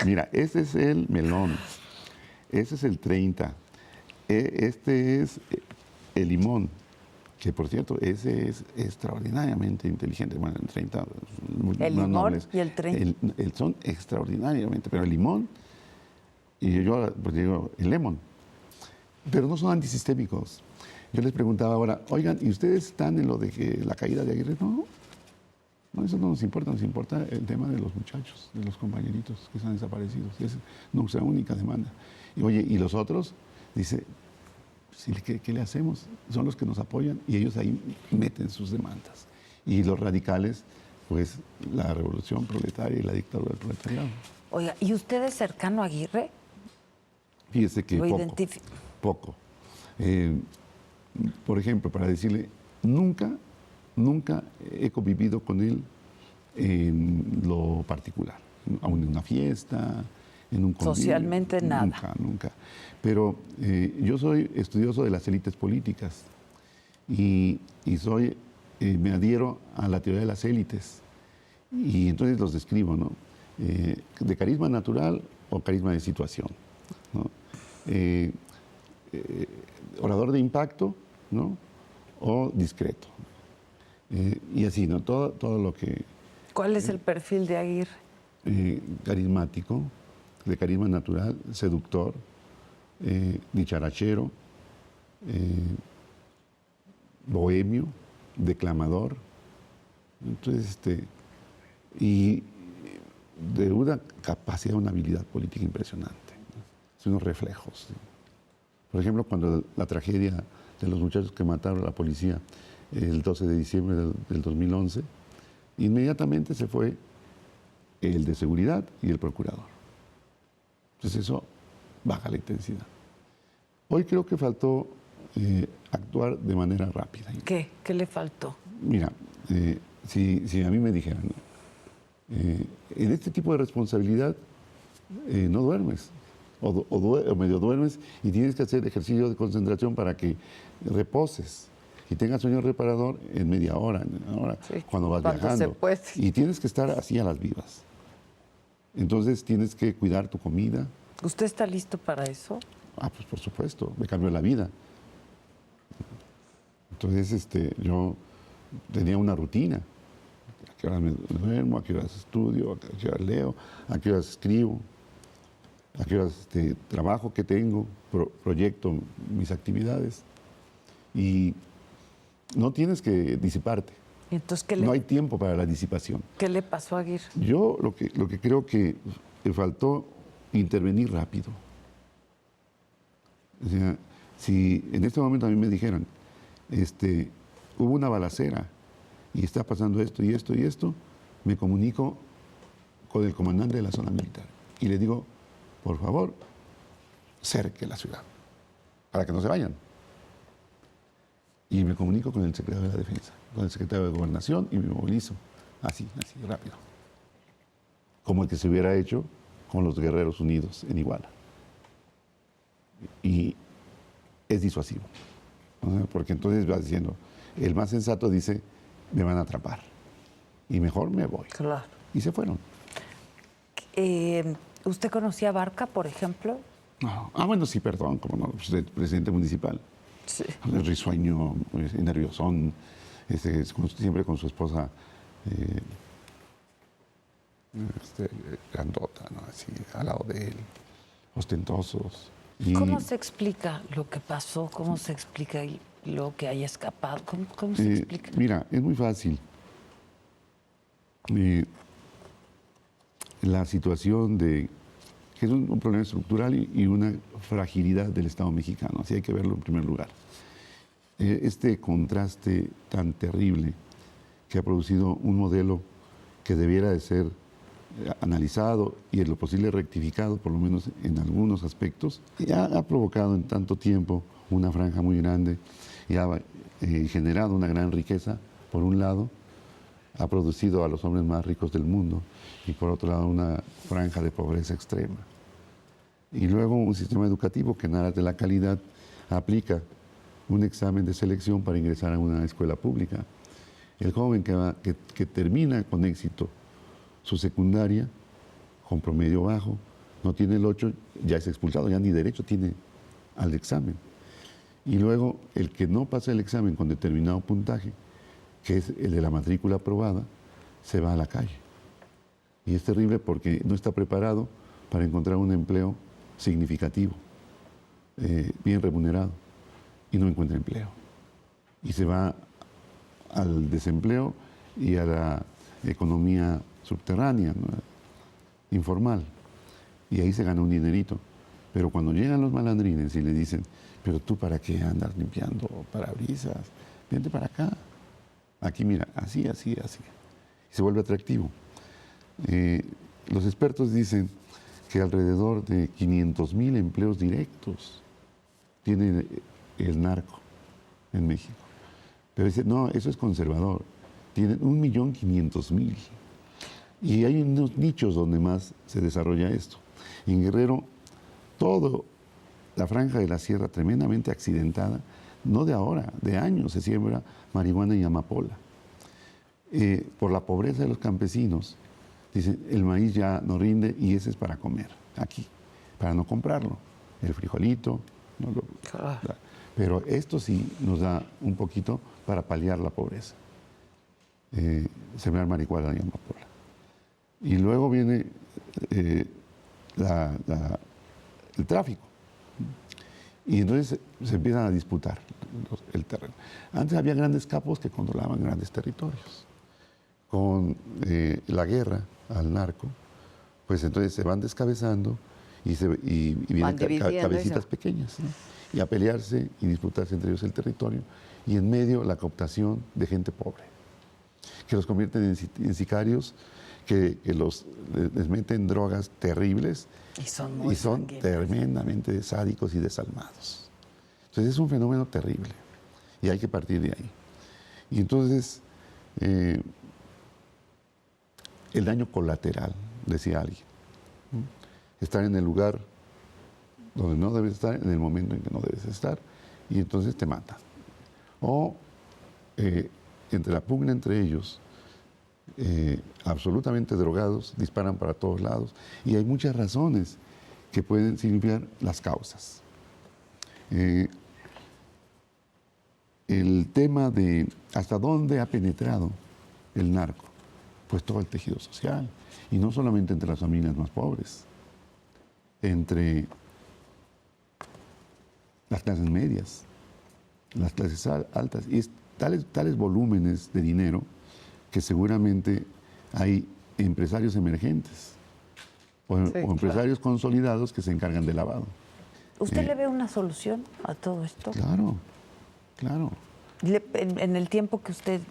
Mira, ese es el melón. Ese es el 30. Este es el limón, que por cierto, ese es extraordinariamente inteligente. Bueno, el 30... ¿El limón y el 30? Son extraordinariamente, pero el limón, y yo pues digo, el lemon, pero no son antisistémicos. Yo les preguntaba ahora, oigan, ¿y ustedes están en lo de que la caída de Aguirre? No, eso no nos importa el tema de los muchachos, de los compañeritos que están desaparecidos. Es nuestra única demanda. Y oye, ¿y los otros? Dice, ¿qué le hacemos? Son los que nos apoyan y ellos ahí meten sus demandas. Y los radicales, pues la revolución proletaria y la dictadura del proletariado. Oiga, ¿y usted es cercano a Aguirre? Fíjese que poco. Por ejemplo, para decirle, nunca he convivido con él en lo particular, aún en una fiesta, en un convivio. Socialmente nada. Nunca. Pero yo soy estudioso de las élites políticas y me adhiero a la teoría de las élites y entonces los describo, ¿no? De carisma natural o carisma de situación, ¿no? Orador de impacto, ¿no? O discreto. Y así, ¿no? Todo lo que... ¿Cuál es el perfil de Aguirre? Carismático, de carisma natural, seductor, dicharachero, bohemio, declamador. Entonces, y de una capacidad, una habilidad política impresionante, ¿no? Son unos reflejos, ¿no? Por ejemplo, cuando la tragedia de los muchachos que mataron a la policía el 12 de diciembre del 2011, inmediatamente se fue el de seguridad y el procurador. Entonces eso baja la intensidad. Hoy creo que faltó actuar de manera rápida. ¿Qué? ¿Qué le faltó? Mira, si a mí me dijeran, en este tipo de responsabilidad no duermes, o medio duermes y tienes que hacer ejercicio de concentración para que reposes. Y tengas sueño reparador en media hora, en una hora, Sí, cuando vas cuando viajando. se puede. Y tienes que estar así a las vivas. Entonces tienes que cuidar tu comida. ¿Usted está listo para eso? Ah, pues por supuesto, me cambió la vida. Entonces yo tenía una rutina. A qué horas me duermo, a qué horas estudio, a qué horas leo, a qué horas escribo, a qué horas trabajo que tengo, proyecto mis actividades. Y no tienes que disiparte. Entonces, No hay tiempo para la disipación. ¿Qué le pasó a Aguirre? Yo lo que creo que le faltó intervenir rápido. O sea, si en este momento a mí me dijeran, hubo una balacera y está pasando esto y esto y esto, me comunico con el comandante de la zona militar y le digo, por favor, cerque la ciudad, para que no se vayan. Y me comunico con el secretario de la Defensa, con el secretario de Gobernación y me movilizo, así, rápido. Como el que se hubiera hecho con los Guerreros Unidos en Iguala. Y es disuasivo, ¿no? Porque entonces vas diciendo, el más sensato dice, me van a atrapar y mejor me voy. Claro. Y se fueron. ¿Usted conocía a Barca, por ejemplo? No. Ah, bueno, sí, perdón, como no, pues, el presidente municipal. Sí. Risueño, nerviosón, siempre con su esposa grandota, ¿no? Así, al lado de él, ostentosos. Y ¿Cómo se explica lo que pasó? ¿Cómo se explica lo que haya escapado? ¿Cómo se explica? Mira, es muy fácil. La situación que es un problema estructural y una fragilidad del Estado mexicano, así hay que verlo en primer lugar. Este contraste tan terrible que ha producido un modelo que debiera de ser analizado y en lo posible rectificado, por lo menos en algunos aspectos, ya ha provocado en tanto tiempo una franja muy grande y ha generado una gran riqueza, por un lado, ha producido a los hombres más ricos del mundo y por otro lado una franja de pobreza extrema. Y luego un sistema educativo que en aras de la calidad aplica un examen de selección para ingresar a una escuela pública. El joven que termina con éxito su secundaria, con promedio bajo, no tiene el 8, ya es expulsado, ya ni derecho tiene al examen. Y luego el que no pasa el examen con determinado puntaje, que es el de la matrícula aprobada, se va a la calle. Y es terrible porque no está preparado para encontrar un empleo significativo, bien remunerado, y no encuentra empleo. Y se va al desempleo y a la economía subterránea, ¿no? Informal. Y ahí se gana un dinerito. Pero cuando llegan los malandrines y le dicen, pero tú para qué andas limpiando parabrisas, vente para acá. Aquí mira, así, así, así. Y se vuelve atractivo. Los expertos dicen que alrededor de 500,000 empleos directos tiene el narco en México. Pero dice, no, eso es conservador. Tienen 1,500,000. Y hay unos nichos donde más se desarrolla esto. En Guerrero, toda la franja de la sierra tremendamente accidentada, no de ahora, de años se siembra marihuana y amapola. Por la pobreza de los campesinos, dicen, el maíz ya no rinde y ese es para comer aquí, para no comprarlo. El frijolito, pero esto sí nos da un poquito para paliar la pobreza. Sembrar marihuana y amapola. Y luego viene el tráfico. Y entonces se empiezan a disputar el terreno. Antes había grandes capos que controlaban grandes territorios. Con la guerra al narco, pues entonces se van descabezando y vienen cabecitas pequeñas, ¿no? Y a pelearse y disputarse entre ellos el territorio. Y en medio la cooptación de gente pobre, que los convierten en sicarios, que les meten drogas terribles y son tremendamente sádicos y desalmados. Entonces es un fenómeno terrible y hay que partir de ahí. Y entonces el daño colateral, decía alguien, estar en el lugar donde no debes estar, en el momento en que no debes estar, y entonces te matan. O entre la pugna entre ellos, absolutamente drogados, disparan para todos lados. Y hay muchas razones que pueden significar las causas. El tema de hasta dónde ha penetrado el narco, pues todo el tejido social, y no solamente entre las familias más pobres, entre las clases medias, las clases altas, y es tales volúmenes de dinero que seguramente hay empresarios emergentes o empresarios consolidados que se encargan del lavado. ¿Usted le ve una solución a todo esto? Claro, claro. En el tiempo que usted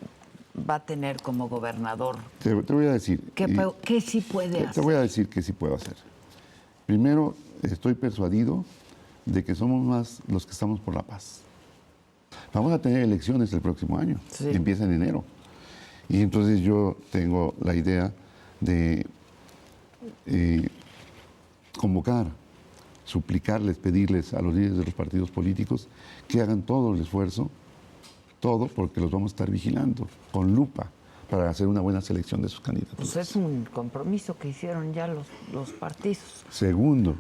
Va a tener como gobernador. Te voy a decir. ¿Qué sí puede hacer? Te voy a decir que sí puedo hacer. Primero, estoy persuadido de que somos más los que estamos por la paz. Vamos a tener elecciones el próximo año. Sí. Empieza en enero. Y entonces yo tengo la idea de convocar, suplicarles, pedirles a los líderes de los partidos políticos que hagan todo el esfuerzo, todo, porque los vamos a estar vigilando con lupa para hacer una buena selección de sus candidaturas. Pues es un compromiso que hicieron ya los partidos. Segundo,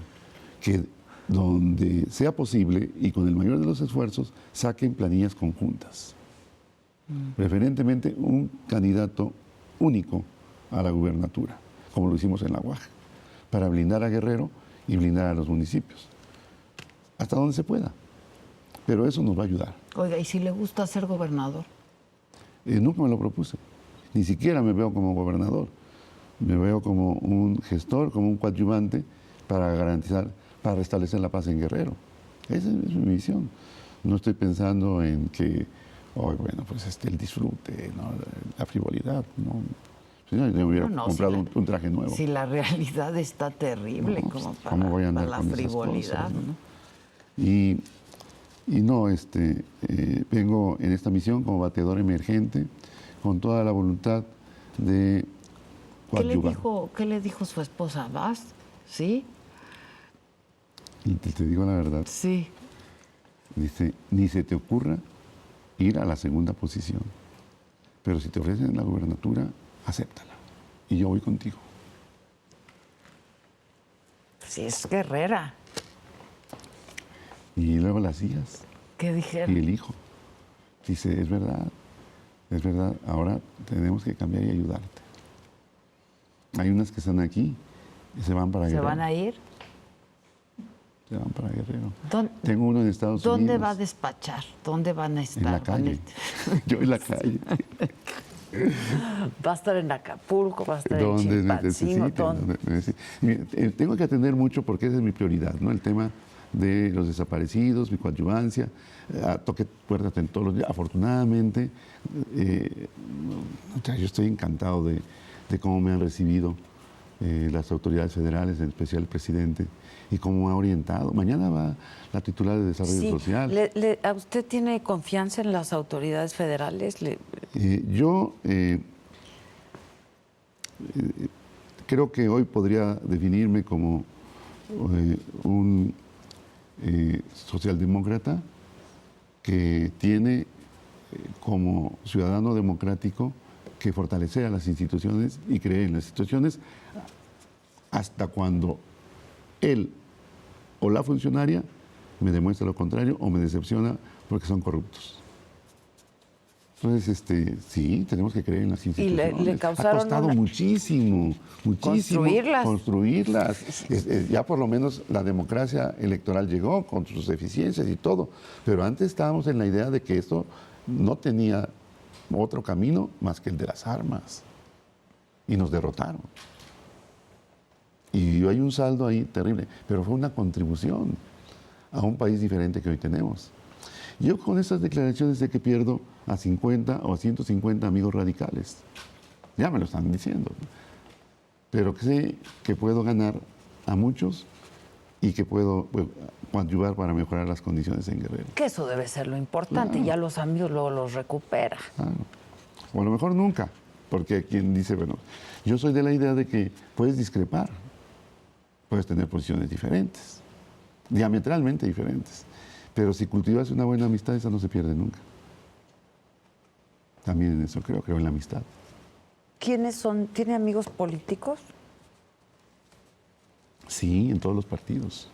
que donde sea posible y con el mayor de los esfuerzos, saquen planillas conjuntas. Preferentemente un candidato único a la gubernatura, como lo hicimos en La Guaja, para blindar a Guerrero y blindar a los municipios, hasta donde se pueda. Pero eso nos va a ayudar. Oiga, ¿y si le gusta ser gobernador? Nunca me lo propuse. Ni siquiera me veo como gobernador. Me veo como un gestor, como un coadyuvante para garantizar, para restablecer la paz en Guerrero. Esa es mi visión. No estoy pensando en que, pues el disfrute, ¿no? La frivolidad. No. Si no, yo me hubiera comprado un traje nuevo. Si la realidad está terrible, No, como ¿cómo voy a andar para la con esas frivolidad, cosas, ¿no? Y no, vengo en esta misión como bateador emergente, con toda la voluntad de coadyuvar. ¿Qué le dijo su esposa? ¿Vas? ¿Sí? Y te digo la verdad. Sí. Dice, ni se te ocurra ir a la segunda posición. Pero si te ofrecen la gubernatura, acéptala. Y yo voy contigo. Sí, es guerrera. Y luego las hijas. ¿Qué dijeron? Y el hijo. Dice, es verdad, ahora tenemos que cambiar y ayudarte. Hay unas que están aquí y se van para Guerrero. ¿Se van a ir? Se van para Guerrero. ¿Dónde, Tengo uno en Estados Unidos. ¿Dónde va a despachar? ¿Dónde van a estar? En la calle. Yo en la calle. Va a estar en Acapulco, va a estar en Donde Chilpancingo. Tengo que atender mucho porque esa es mi prioridad, ¿no? El tema de los desaparecidos, mi coadyuvancia, toque puertas en todos los días. Afortunadamente, yo estoy encantado de cómo me han recibido las autoridades federales, en especial el presidente, y cómo ha orientado. Mañana va la titular de Desarrollo Social. ¿A usted tiene confianza en las autoridades federales? Yo creo que hoy podría definirme como un socialdemócrata que tiene como ciudadano democrático que fortalecer a las instituciones y creer en las instituciones hasta cuando él o la funcionaria me demuestra lo contrario o me decepciona porque son corruptos. Entonces, sí, tenemos que creer en las instituciones. Y le causaron ha costado muchísimo construirlas. Ya por lo menos la democracia electoral llegó con sus deficiencias y todo. Pero antes estábamos en la idea de que esto no tenía otro camino más que el de las armas. Y nos derrotaron. Y hay un saldo ahí terrible. Pero fue una contribución a un país diferente que hoy tenemos. Yo con estas declaraciones sé que pierdo a 50 o a 150 amigos radicales. Ya me lo están diciendo. Pero sé que puedo ganar a muchos y que puedo coadyuvar para mejorar las condiciones en Guerrero. Que eso debe ser lo importante. Claro. Ya los amigos luego los recupera. Claro. O a lo mejor nunca. Porque quien dice, yo soy de la idea de que puedes discrepar. Puedes tener posiciones diferentes. Diametralmente diferentes. Pero si cultivas una buena amistad, esa no se pierde nunca. También en eso creo en la amistad. ¿Quiénes son? ¿Tiene amigos políticos? Sí, en todos los partidos.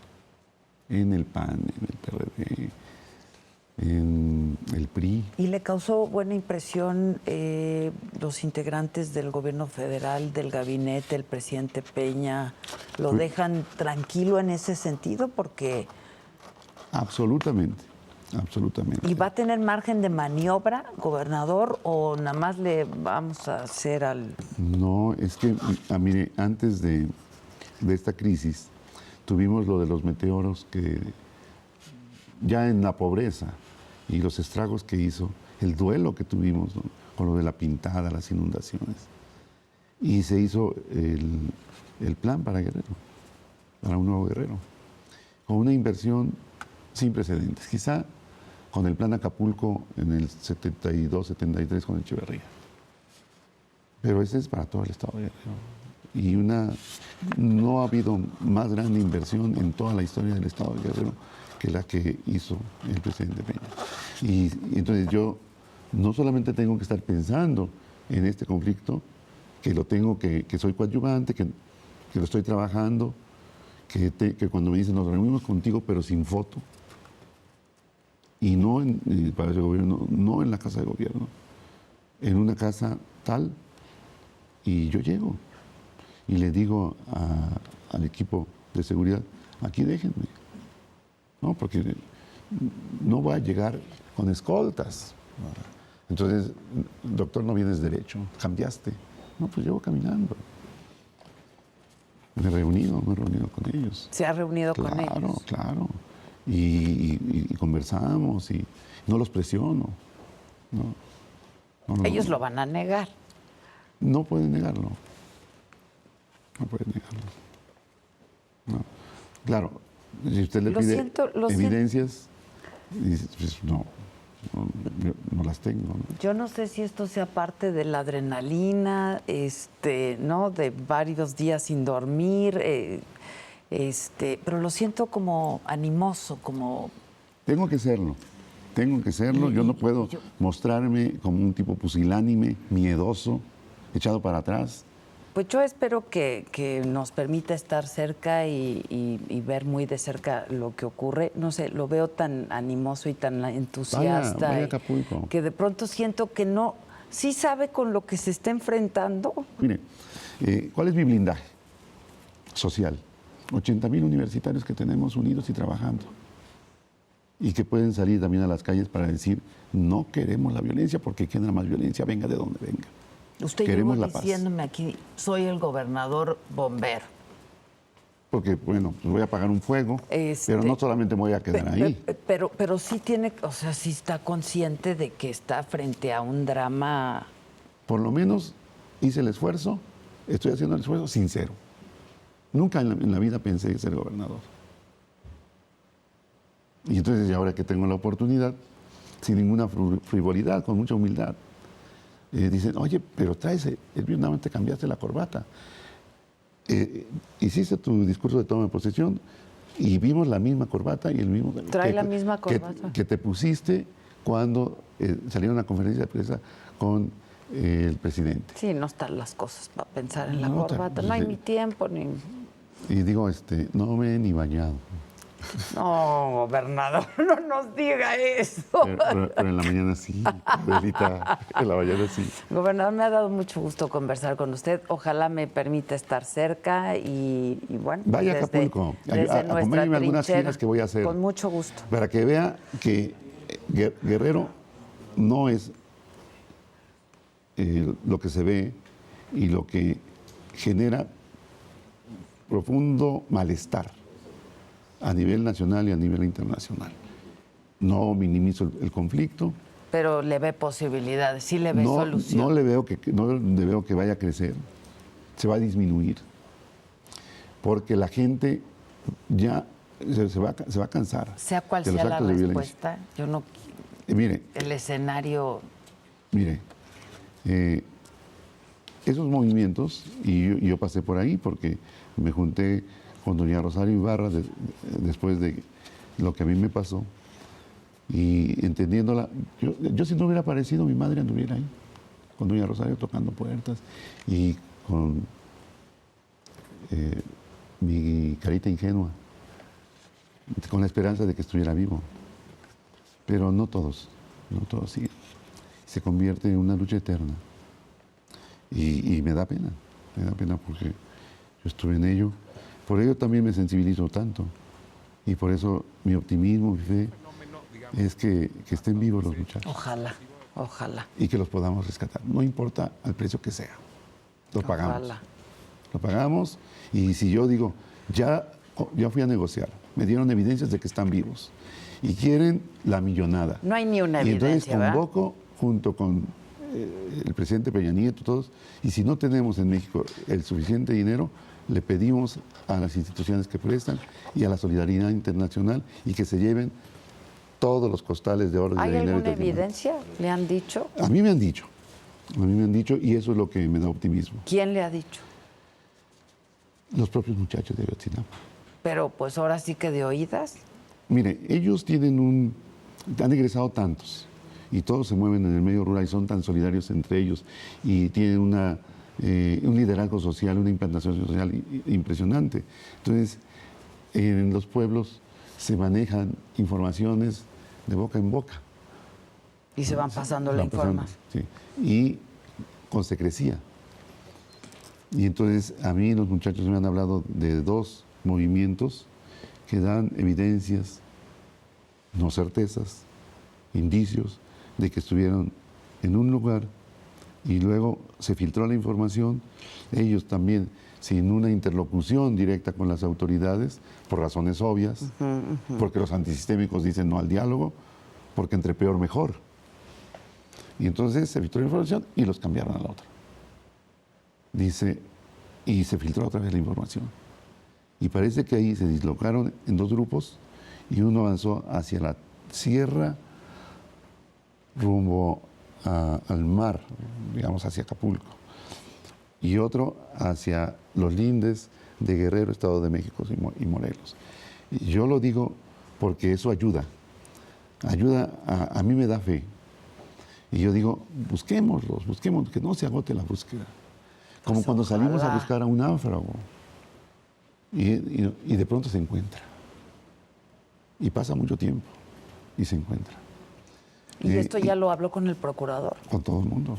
En el PAN, en el PRD, en el PRI. ¿Y le causó buena impresión los integrantes del gobierno federal, del gabinete, el presidente Peña? ¿Lo dejan tranquilo en ese sentido? Porque... Absolutamente, absolutamente. ¿Y va a tener margen de maniobra, gobernador, o nada más le vamos a hacer al...? No, es que, mire, antes de esta crisis tuvimos lo de los meteoros, que ya en la pobreza y los estragos que hizo, el duelo que tuvimos, ¿no?, con lo de la pintada, las inundaciones. Y se hizo el plan para Guerrero, para un nuevo Guerrero, con una inversión sin precedentes, quizá con el plan Acapulco en el 72, 73 con Echeverría. Pero ese es para todo el estado de Guerrero. Y no ha habido más grande inversión en toda la historia del estado de Guerrero que la que hizo el presidente Peña. Y entonces yo no solamente tengo que estar pensando en este conflicto, que soy coadyuvante, que lo estoy trabajando, que cuando me dicen nos reunimos contigo pero sin foto, y no en el Palacio de Gobierno, no en la Casa de Gobierno, en una casa tal, y yo llego y le digo al equipo de seguridad, aquí déjenme, ¿no? Porque no voy a llegar con escoltas. Entonces, doctor, no vienes derecho, cambiaste. No, pues llevo caminando. Me he reunido con ellos. ¿Se ha reunido con ellos? Claro, claro. Y conversamos y no los presiono. No, Ellos lo van a negar. No pueden negarlo. No pueden negarlo. No. Claro, si usted le pide evidencias, dice, pues no las tengo, ¿no? Yo no sé si esto sea parte de la adrenalina, ¿no? De varios días sin dormir, pero lo siento como animoso, como... Tengo que serlo. Yo no puedo mostrarme como un tipo pusilánime, miedoso, echado para atrás. Pues yo espero que nos permita estar cerca y ver muy de cerca lo que ocurre. No sé, lo veo tan animoso y tan entusiasta. Vaya a Acapulco. Que de pronto siento que no, sí sabe con lo que se está enfrentando. Mire, ¿cuál es mi blindaje social? 80,000 universitarios que tenemos unidos y trabajando. Y que pueden salir también a las calles para decir, no queremos la violencia porque genera más violencia, venga de donde venga. Usted queremos llegó la paz. diciéndome aquí, soy el gobernador bombero. Porque, bueno, pues voy a apagar un fuego, pero no solamente me voy a quedar ahí. Pero sí tiene, o sea, sí está consciente de que está frente a un drama. Por lo menos hice el esfuerzo, estoy haciendo el esfuerzo sincero. Nunca en la vida pensé ser gobernador. Y entonces, ahora que tengo la oportunidad, sin ninguna frivolidad, con mucha humildad, dicen, oye, pero nada más te cambiaste la corbata. Hiciste tu discurso de toma de posesión y vimos la misma corbata y el mismo... Trae la misma corbata. Que te pusiste cuando salieron a la conferencia de prensa con el presidente. Sí, no están las cosas para pensar en la corbata. No hay ni tiempo ni... Y digo, no me he ni bañado. No, gobernador, no nos diga eso. Pero en la mañana sí, Adelita, en la mañana sí. Gobernador, me ha dado mucho gusto conversar con usted. Ojalá me permita estar cerca y bueno. Vaya a Acapulco, acompáñeme algunas giras que voy a hacer. Con mucho gusto. Para que vea que Guerrero no es lo que se ve y lo que genera profundo malestar a nivel nacional y a nivel internacional. No minimizo el conflicto. Pero le ve posibilidades, sí le ve solución. No le veo que vaya a crecer, se va a disminuir, porque la gente ya se va a cansar. Sea cual de los sea la actos de respuesta, yo no... Mire, el escenario... Mire, esos movimientos, y yo pasé por ahí porque me junté con doña Rosario Ibarra después de lo que a mí me pasó, y entendiéndola. Yo si no hubiera aparecido, mi madre anduviera ahí, con doña Rosario tocando puertas y con mi carita ingenua, con la esperanza de que estuviera vivo. Pero no todos sí. Se convierte en una lucha eterna. Y me da pena porque yo estuve en ello. Por ello también me sensibilizo tanto. Y por eso mi optimismo, mi fe, es que estén vivos los muchachos. Ojalá, ojalá. Y que los podamos rescatar. No importa al precio que sea. Lo pagamos. Ojalá. Lo pagamos. Y si yo digo, ya fui a negociar, me dieron evidencias de que están vivos. Y quieren la millonada. No hay ni una y evidencia, entonces convoco junto con el presidente Peña Nieto, todos, y si no tenemos en México el suficiente dinero, le pedimos a las instituciones que prestan y a la solidaridad internacional y que se lleven todos los costales de oro y de ¿Hay dinero. alguna evidencia? ¿Le han dicho? A mí me han dicho y eso es lo que me da optimismo. ¿Quién le ha dicho? Los propios muchachos de Ayotzinapa. Pero pues ahora sí que de oídas. Mire, ellos han egresado tantos y todos se mueven en el medio rural y son tan solidarios entre ellos y tienen un liderazgo social, una implantación social impresionante. Entonces, en los pueblos se manejan informaciones de boca en boca. Y se van pasando la información. Sí, y con secrecía. Y entonces a mí los muchachos me han hablado de 2 movimientos que dan evidencias, no certezas, indicios de que estuvieron en un lugar y luego se filtró la información, ellos también sin una interlocución directa con las autoridades, por razones obvias, porque los antisistémicos dicen no al diálogo, porque entre peor mejor. Y entonces se filtró la información y los cambiaron a la otra. Dice, y se filtró otra vez la información. Y parece que ahí se dislocaron en 2 grupos y uno avanzó hacia la sierra rumbo al mar, digamos hacia Acapulco, y otro hacia los lindes de Guerrero, Estado de México y Morelos. Y yo lo digo porque eso ayuda, a mí me da fe. Y yo digo, busquemos, que no se agote la búsqueda. Como Pues cuando salimos a ojalá. buscar a un náufrago y de pronto se encuentra. Y pasa mucho tiempo y se encuentra. Y esto ya lo habló con el procurador. Con todo el mundo.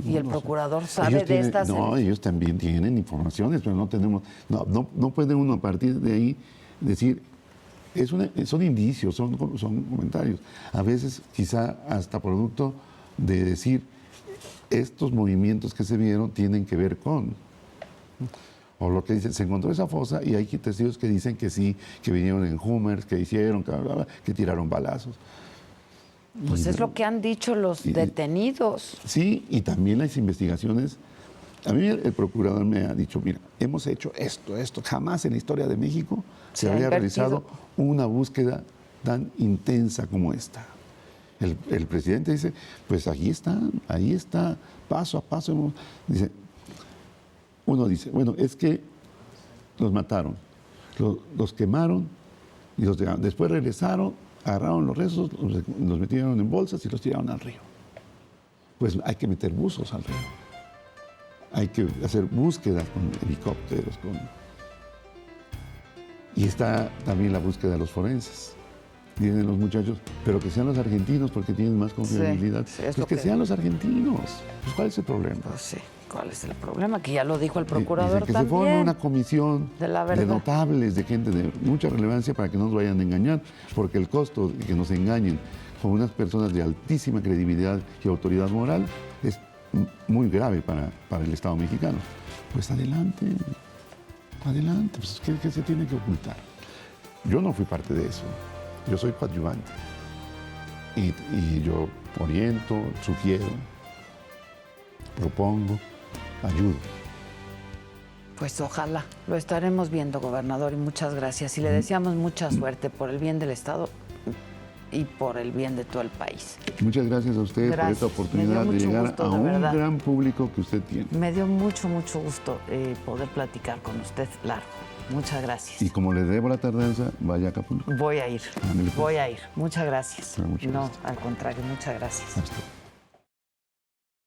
Y el procurador sabe Ellos de tienen- estas. No, ellos también tienen informaciones, pero no tenemos. No puede uno a partir de ahí decir. Son indicios, son comentarios. A veces, quizá hasta producto de decir, estos movimientos que se vieron tienen que ver con. O lo que dicen, se encontró esa fosa y hay testigos que dicen que sí, que vinieron en Hummers, que hicieron, que tiraron balazos. Pues es lo que han dicho los detenidos. Sí, y también las investigaciones. A mí el procurador me ha dicho, mira, hemos hecho esto. Jamás en la historia de México se Se ha había invertido. realizado una búsqueda tan intensa como esta. El presidente dice, pues ahí está, paso a paso. Uno dice, bueno, es que los mataron, los quemaron y después regresaron, agarraron los restos, los metieron en bolsas y los tiraron al río. Pues hay que meter buzos al río. Hay que hacer búsquedas con helicópteros. Y está también la búsqueda de los forenses. Vienen los muchachos, pero que sean los argentinos porque tienen más confiabilidad. Sí, es pues lo que que- sean los argentinos. Pues ¿cuál es el problema? Pues sí, ¿cuál es el problema? Que ya lo dijo el Dicen procurador que se forme también. una comisión De la verdad. notables, de gente de mucha relevancia para que no nos vayan a engañar, porque el costo de que nos engañen con unas personas de altísima credibilidad y autoridad moral es muy grave para el Estado mexicano. Pues adelante, pues ¿qué se tiene que ocultar? Yo no fui parte de eso, yo soy coadyuvante y yo oriento, sugiero, propongo, ayudo. Pues ojalá, lo estaremos viendo, gobernador, y muchas gracias. Y le deseamos mucha suerte por el bien del Estado y por el bien de todo el país. Muchas gracias a usted Gracias. por esta Me dio oportunidad de mucho llegar gusto, a de un verdad. gran público que usted tiene. Me dio mucho gusto poder platicar con usted largo. Muchas gracias. Y como le debo la tardanza, vaya a Acapulco. Voy a ir. Ándale, pues. Voy a ir. Muchas gracias. Muchas No, gracias. al contrario, muchas gracias. Hasta luego.